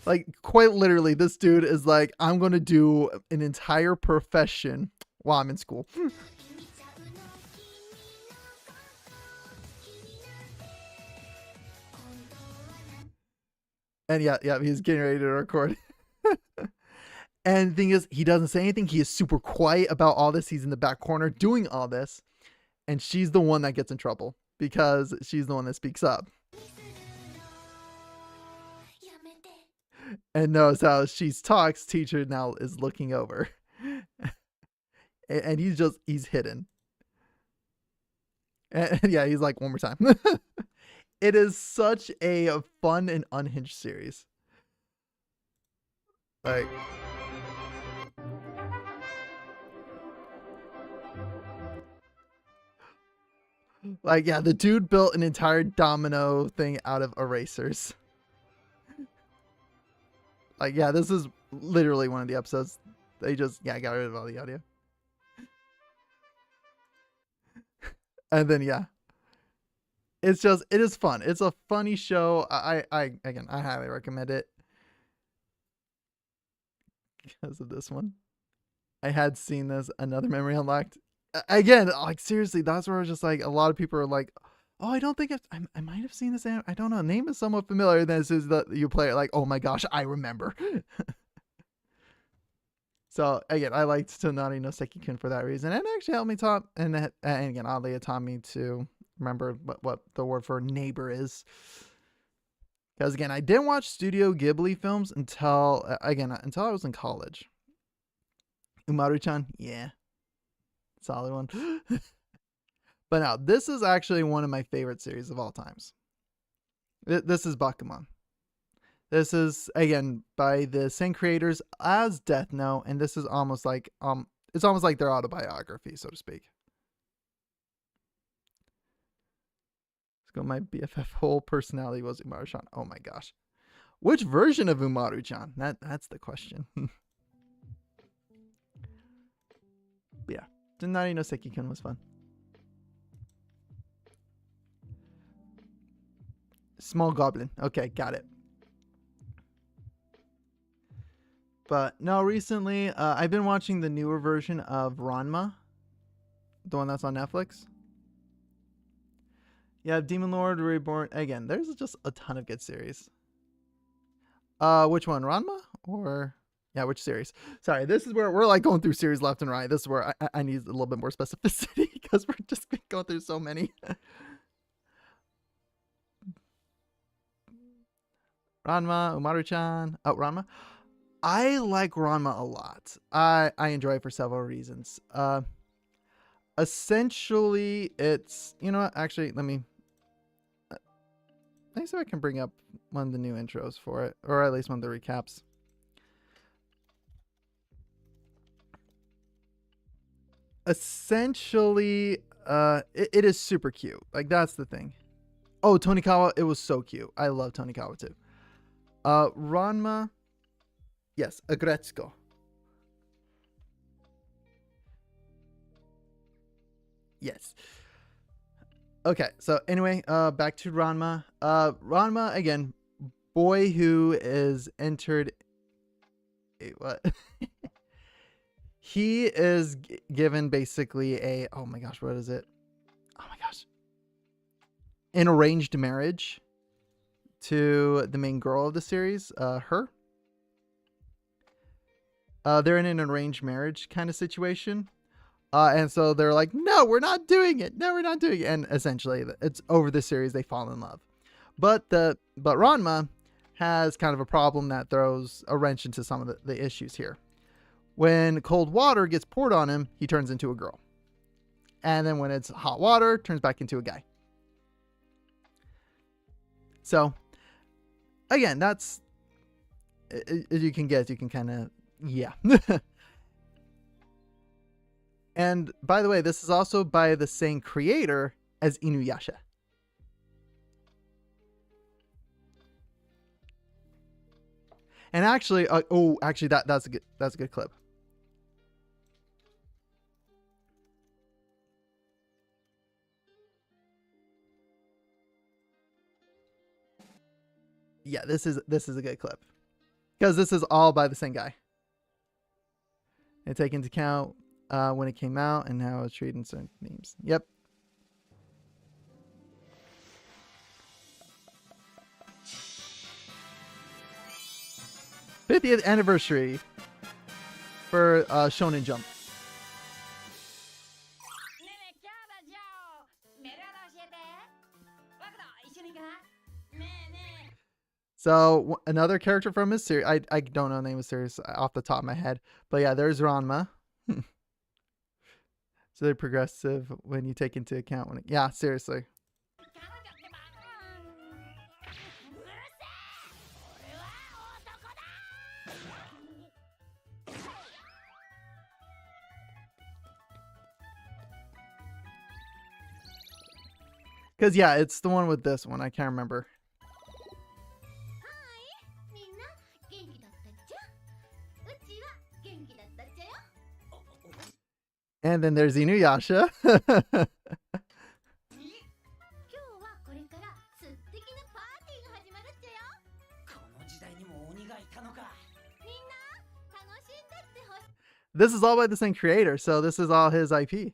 Like, quite literally, this dude is like, I'm going to do an entire profession while I'm in school. And yeah, he's getting ready to record. And the thing is, he doesn't say anything. He is super quiet about all this. He's in the back corner doing all this. And she's the one that gets in trouble because she's the one that speaks up. And knows how she talks. Teacher now is looking over. And he's hidden. And yeah, he's like, one more time. It is such a fun and unhinged series. Like, yeah, the dude built an entire domino thing out of erasers. Like, yeah, this is literally one of the episodes. They just, got rid of all the audio. And then, yeah. It is fun. It's a funny show. I highly recommend it. Because of this one. I had seen this. Another memory unlocked. Again, like seriously, that's where I was just like, a lot of people are like, oh, I don't think I might have seen this. I don't know. Name is somewhat familiar. Then as you play it, like, oh my gosh, I remember. So again, I liked Tonari no Seki-kun for that reason, and it actually helped me and again, oddly, it taught me to remember what the word for neighbor is. Because again, I didn't watch Studio Ghibli films until I was in college. Umaru-chan, yeah, solid one. But now this is actually one of my favorite series of all times. This is Bakuman. This is again by the same creators as Death Note, and this is almost like it's almost like their autobiography, so to speak. Let's go. My BFF whole personality was Umaru-chan. Oh my gosh, which version of Umaru-chan? That's the question. Yeah, Tonari no Seki-kun was fun. Small Goblin. Okay, got it. But no, recently I've been watching the newer version of Ranma, the one that's on Netflix. Yeah, Demon Lord Reborn. Again, there's just a ton of good series. Which one, Ranma or yeah, which series? Sorry, this is where we're like going through series left and right. This is where I need a little bit more specificity because we're just going through so many. Ranma, Umaru-chan. Oh, Ranma. I like Ranma a lot. I enjoy it for several reasons. Essentially, it's, you know what, actually, let me see if I can bring up one of the new intros for it, or at least one of the recaps. Essentially, it is super cute. Like, that's the thing. Oh, Tonikawa, it was so cute. I love Tonikawa too. Ranma. Yes, Agretsuko. Yes. Okay, so anyway, back to Ranma. Ranma, again, boy who is entered... Wait, what? He is given basically a... Oh my gosh, what is it? Oh my gosh. An arranged marriage to the main girl of the series, her. They're in an arranged marriage kind of situation. And so they're like, no, we're not doing it. No, we're not doing it. And essentially, it's over the series, they fall in love. But Ranma has kind of a problem that throws a wrench into some of the issues here. When cold water gets poured on him, he turns into a girl. And then when it's hot water, turns back into a guy. So, again, that's... You can kind of... Yeah. And by the way, this is also by the same creator as Inuyasha. And actually, that's a good clip. Yeah, this is a good clip because this is all by the same guy. And take into account when it came out and how it's treated in certain themes. Yep. '50th anniversary for Shonen Jump. So another character from his series, I don't know the name of the series off the top of my head, but yeah, there's Ranma. So they're progressive when you take into account yeah, seriously. Because yeah, it's the one with this one. I can't remember. And then there's Inuyasha. This is all by the same creator, so this is all his IP.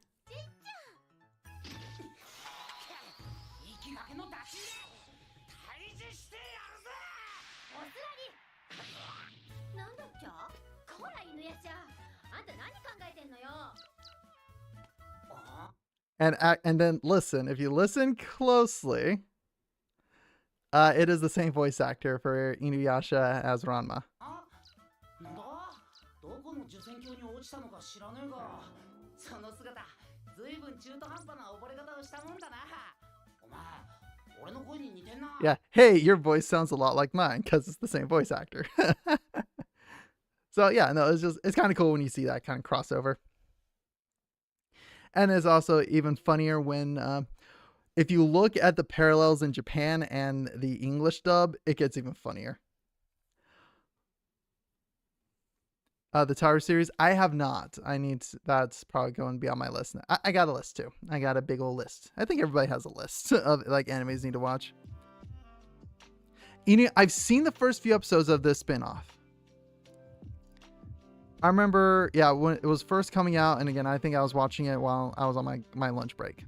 And then listen, if you listen closely, it is the same voice actor for Inuyasha as Ranma. Yeah, hey, your voice sounds a lot like mine because it's the same voice actor. So yeah, no, it's kind of cool when you see that kind of crossover. And it's also even funnier when, if you look at the parallels in Japan and the English dub, it gets even funnier. The Tower series, I have not. That's probably going to be on my list. I got a list too. I got a big old list. I think everybody has a list of like animes need to watch. I've seen the first few episodes of this spinoff. I remember, yeah, when it was first coming out, and again, I think I was watching it while I was on my lunch break.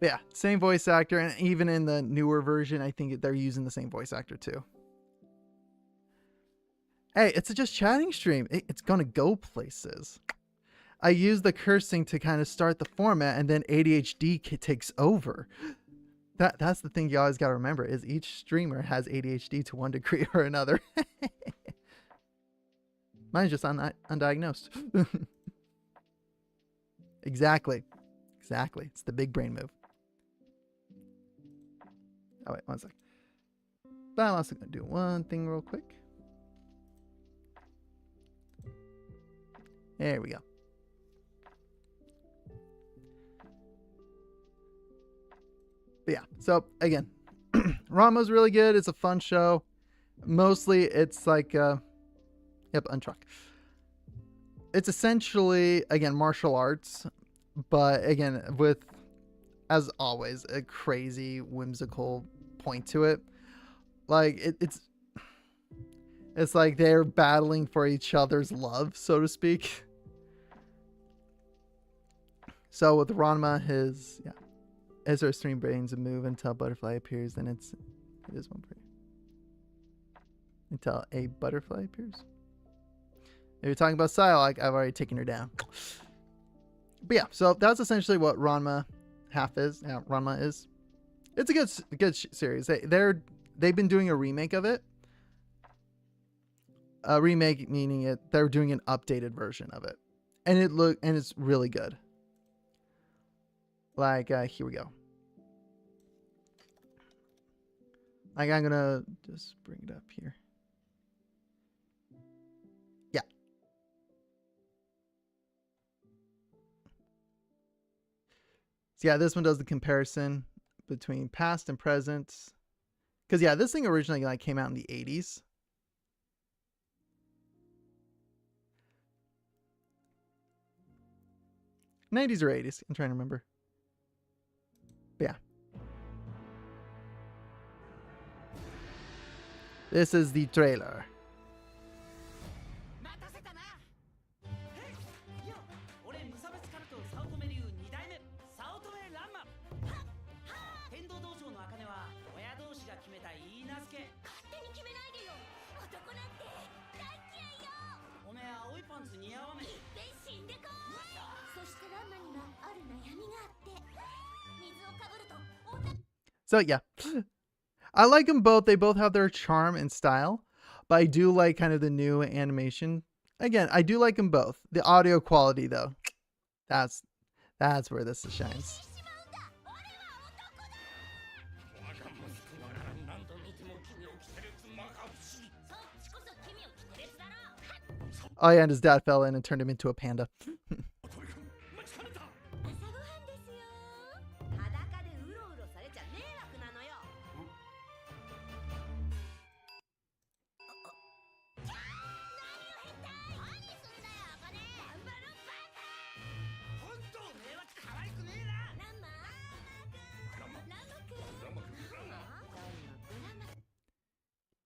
But yeah, same voice actor, and even in the newer version, I think they're using the same voice actor too. Hey, it's a just chatting stream. It's gonna go places. I use the cursing to kind of start the format, and then ADHD takes over. That's the thing you always got to remember, is each streamer has ADHD to one degree or another. Mine's just undiagnosed. Exactly. It's the big brain move. Oh, wait, one sec. But I'm also going to do one thing real quick. There we go. But yeah, so again, Ranma's really good. It's a fun show. Mostly it's like, yep, untruck. It's essentially, again, martial arts, but again, with, as always, a crazy, whimsical point to it. Like, it's like they're battling for each other's love, so to speak. So with Ranma, Ezra stream brains a move until butterfly appears, then it is one prayer. Until a butterfly appears. If you're talking about style, like I've already taken her down. But yeah, so that's essentially what Ranma is. Yeah, Ranma is. It's a good series. They've been doing a remake of it. A remake meaning they're doing an updated version of it, and it's really good. Like, here we go. Like, I'm gonna just bring it up here. Yeah. So yeah, this one does the comparison between past and present. Because yeah, this thing originally like came out in the 80s. '90s or 80s. I'm trying to remember. But yeah. This is the trailer. So yeah, I like them both. They both have their charm and style, but I do like kind of the new animation. Again, I do like them both. The audio quality though, that's where this shines. Oh yeah, and his dad fell in and turned him into a panda.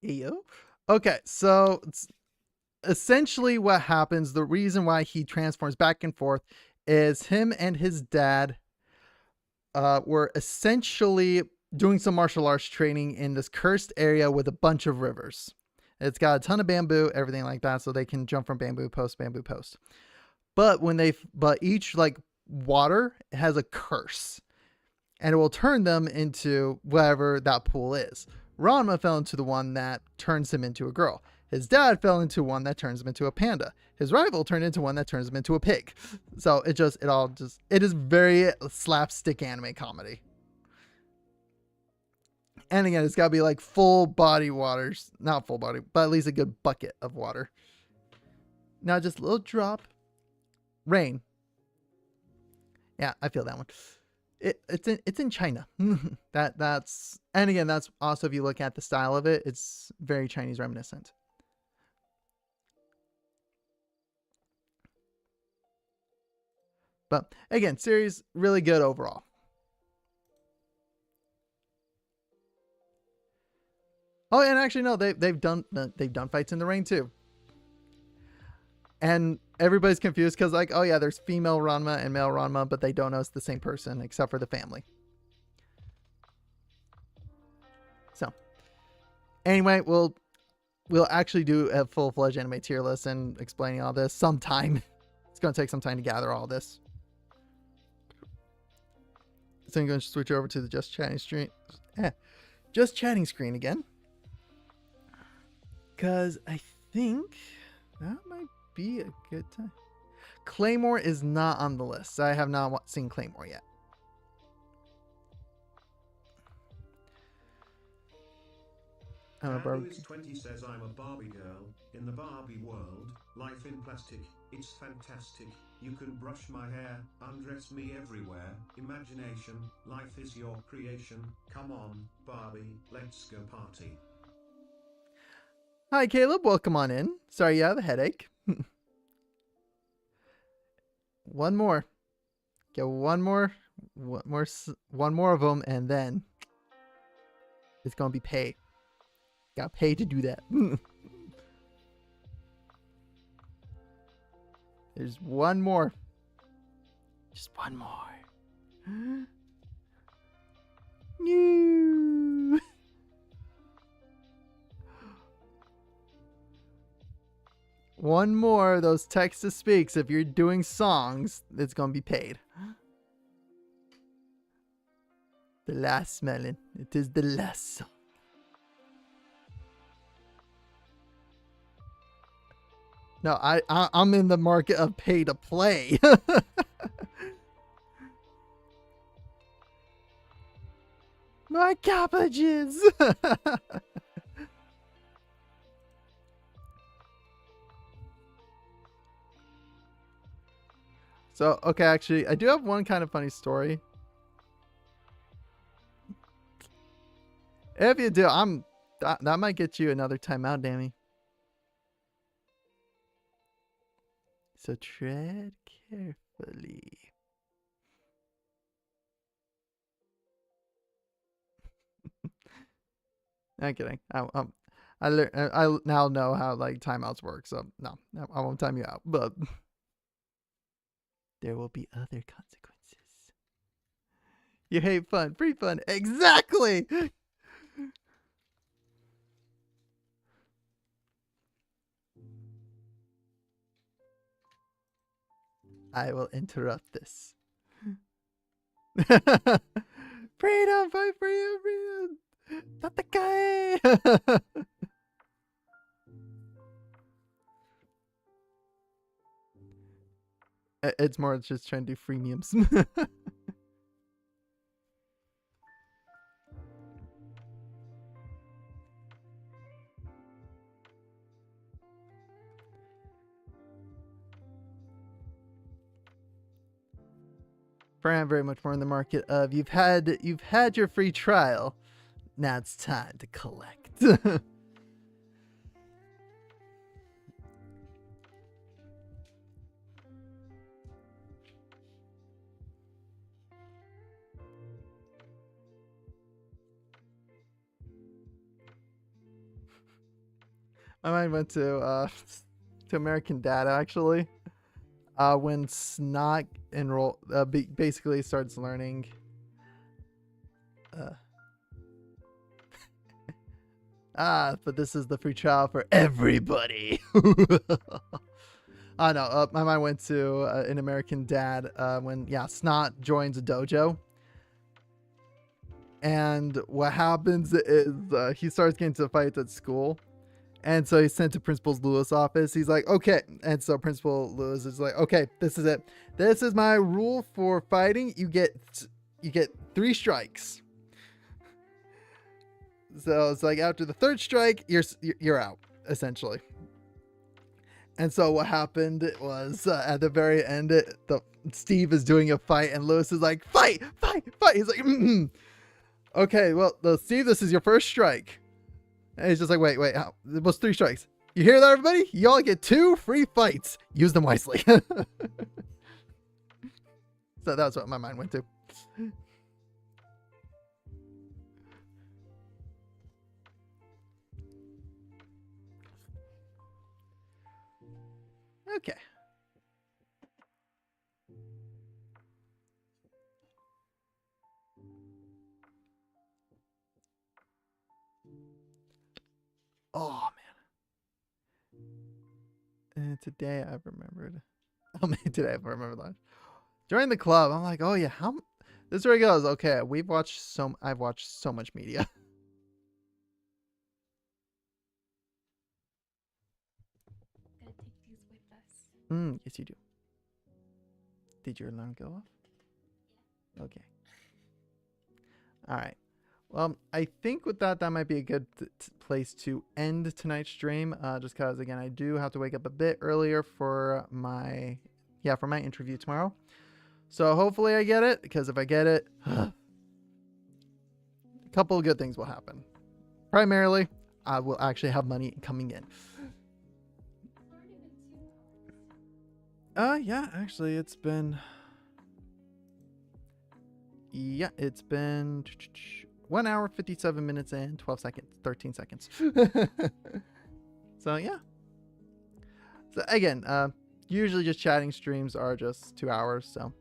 Ew. Okay, so essentially what happens, the reason why he transforms back and forth is him and his dad were essentially doing some martial arts training in this cursed area with a bunch of rivers. It's got a ton of bamboo, everything like that, so they can jump from bamboo post to bamboo post. But each like water has a curse, and it will turn them into whatever that pool is. Ranma fell into the one that turns him into a girl. His dad fell into one that turns him into a panda. His rival turned into one that turns him into a pig. So it is very slapstick anime comedy. And again, it's got to be like full body waters. Not full body, but at least a good bucket of water. Now just a little drop. Rain. Yeah, I feel that one. It's in China. that's and again, that's also, if you look at the style of it, it's very Chinese reminiscent. But again, series really good overall. Oh, and actually no, they've done fights in the rain too. And everybody's confused because like, oh yeah, there's female Ranma and male Ranma, but they don't know it's the same person except for the family. So anyway, we'll actually do a full-fledged anime tier list and explaining all this sometime. It's going to take some time to gather all this. So I'm going to switch over to the just chatting screen. Just chatting screen again. Because I think that might be a good time. Claymore is not on the list. I have not seen Claymore yet. Is 20 says I'm a Barbie girl. In the Barbie world, life in plastic, it's fantastic. You can brush my hair, undress me everywhere. Imagination, life is your creation. Come on, Barbie, let's go party. Hi, Caleb. Welcome on in. Sorry you have a headache. One more. Get one more of them, and then it's gonna be paid. Got paid to do that. There's one more. Just one more. No. One more of those text to speaks. If you're doing songs, it's gonna be paid. The last melon. It is the last song. No, I'm in the market of pay to play. My cabbages. So, okay, actually, I do have one kind of funny story. If you do, that might get you another timeout, Dammy. So tread carefully. I'm kidding. I now know how like timeouts work, so no, I won't time you out. But there will be other consequences. You hate fun, free fun, exactly. I will interrupt this. Freedom, fight freedom, freedom. Tatakai. It's more just trying to do freemiums. I'm very much more in the market of you've had your free trial. Now it's time to collect. My mind went to American Dad actually. When Snot basically starts learning. But this is the free trial for everybody. No, my mind went to an American Dad when Snot joins a dojo. And what happens is he starts getting into fights at school. And so he's sent to Principal Lewis' office. He's like, okay. And so Principal Lewis is like, okay, this is it. This is my rule for fighting. You get 3 strikes. So it's like after the 3rd strike, you're out, essentially. And so what happened was at the very end, Steve is doing a fight, and Lewis is like, fight. He's like, okay, well, Steve, this is your 1st strike. And he's just like, wait, it was 3 strikes. You hear that, everybody? Y'all get 2 free fights. Use them wisely. So that's what my mind went to. Okay. Oh man. And today I've remembered. Today I've remembered that. Join the club. I'm like, oh yeah, this is where it goes. Okay, I've watched so much media. Gotta take these with us. Yes you do. Did your alarm go off? Yeah. Okay. Alright. Well, I think with that might be a good place to end tonight's stream. Just because, again, I do have to wake up a bit earlier for my interview tomorrow. So hopefully I get it, because if I get it, a couple of good things will happen. Primarily, I will actually have money coming in. Yeah, actually, it's been 1 hour, 57 minutes and 13 seconds. So yeah. So again, usually just chatting streams are just 2 hours. So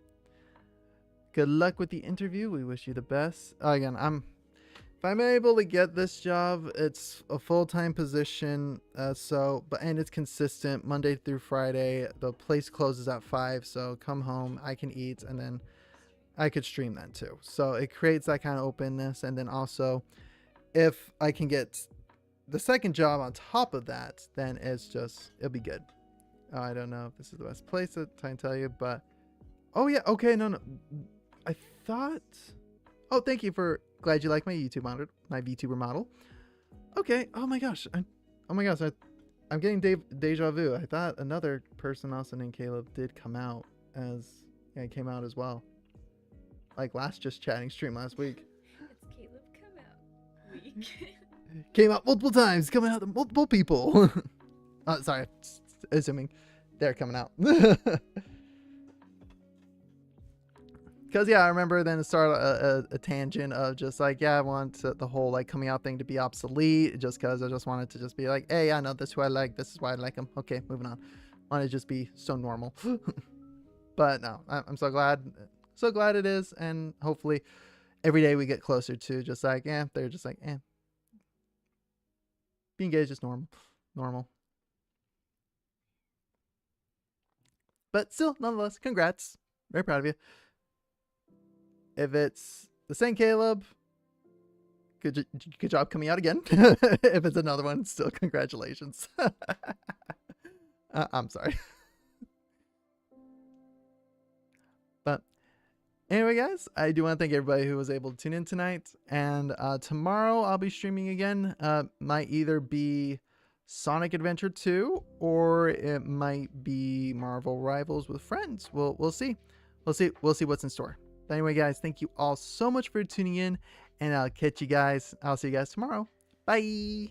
good luck with the interview. We wish you the best. Again, if I'm able to get this job, it's a full-time position. And it's consistent Monday through Friday. The place closes at 5. So come home, I can eat, and then I could stream that too. So it creates that kind of openness. And then also, if I can get the second job on top of that, then it'll be good. I don't know if this is the best place to try and tell you, but oh yeah, okay, no. I thought, oh, thank you glad you like my VTuber model. Okay, oh my gosh, I'm getting deja vu. I thought another person also named Caleb did come out came out as well. Like just chatting stream last week. It's Caleb come out week. Came out multiple times, coming out to multiple people. Sorry, assuming they're coming out. Because I remember then it started a tangent of just like, I want the whole like coming out thing to be obsolete, just because I just wanted to just be like, hey, I know this is who I like, this is why I like him. Okay, moving on. I want to just be so normal. But no, I'm so glad. So glad it is, and hopefully every day we get closer to just like, they're just like, being gay is just normal. But still, nonetheless, congrats. Very proud of you. If it's the same Caleb, good job coming out again. If it's another one, still congratulations. I'm sorry. But anyway, guys, I do want to thank everybody who was able to tune in tonight. And tomorrow I'll be streaming again. Might either be Sonic Adventure 2 or it might be Marvel Rivals with Friends. We'll see. We'll see what's in store. But anyway, guys, thank you all so much for tuning in, and I'll see you guys tomorrow. Bye.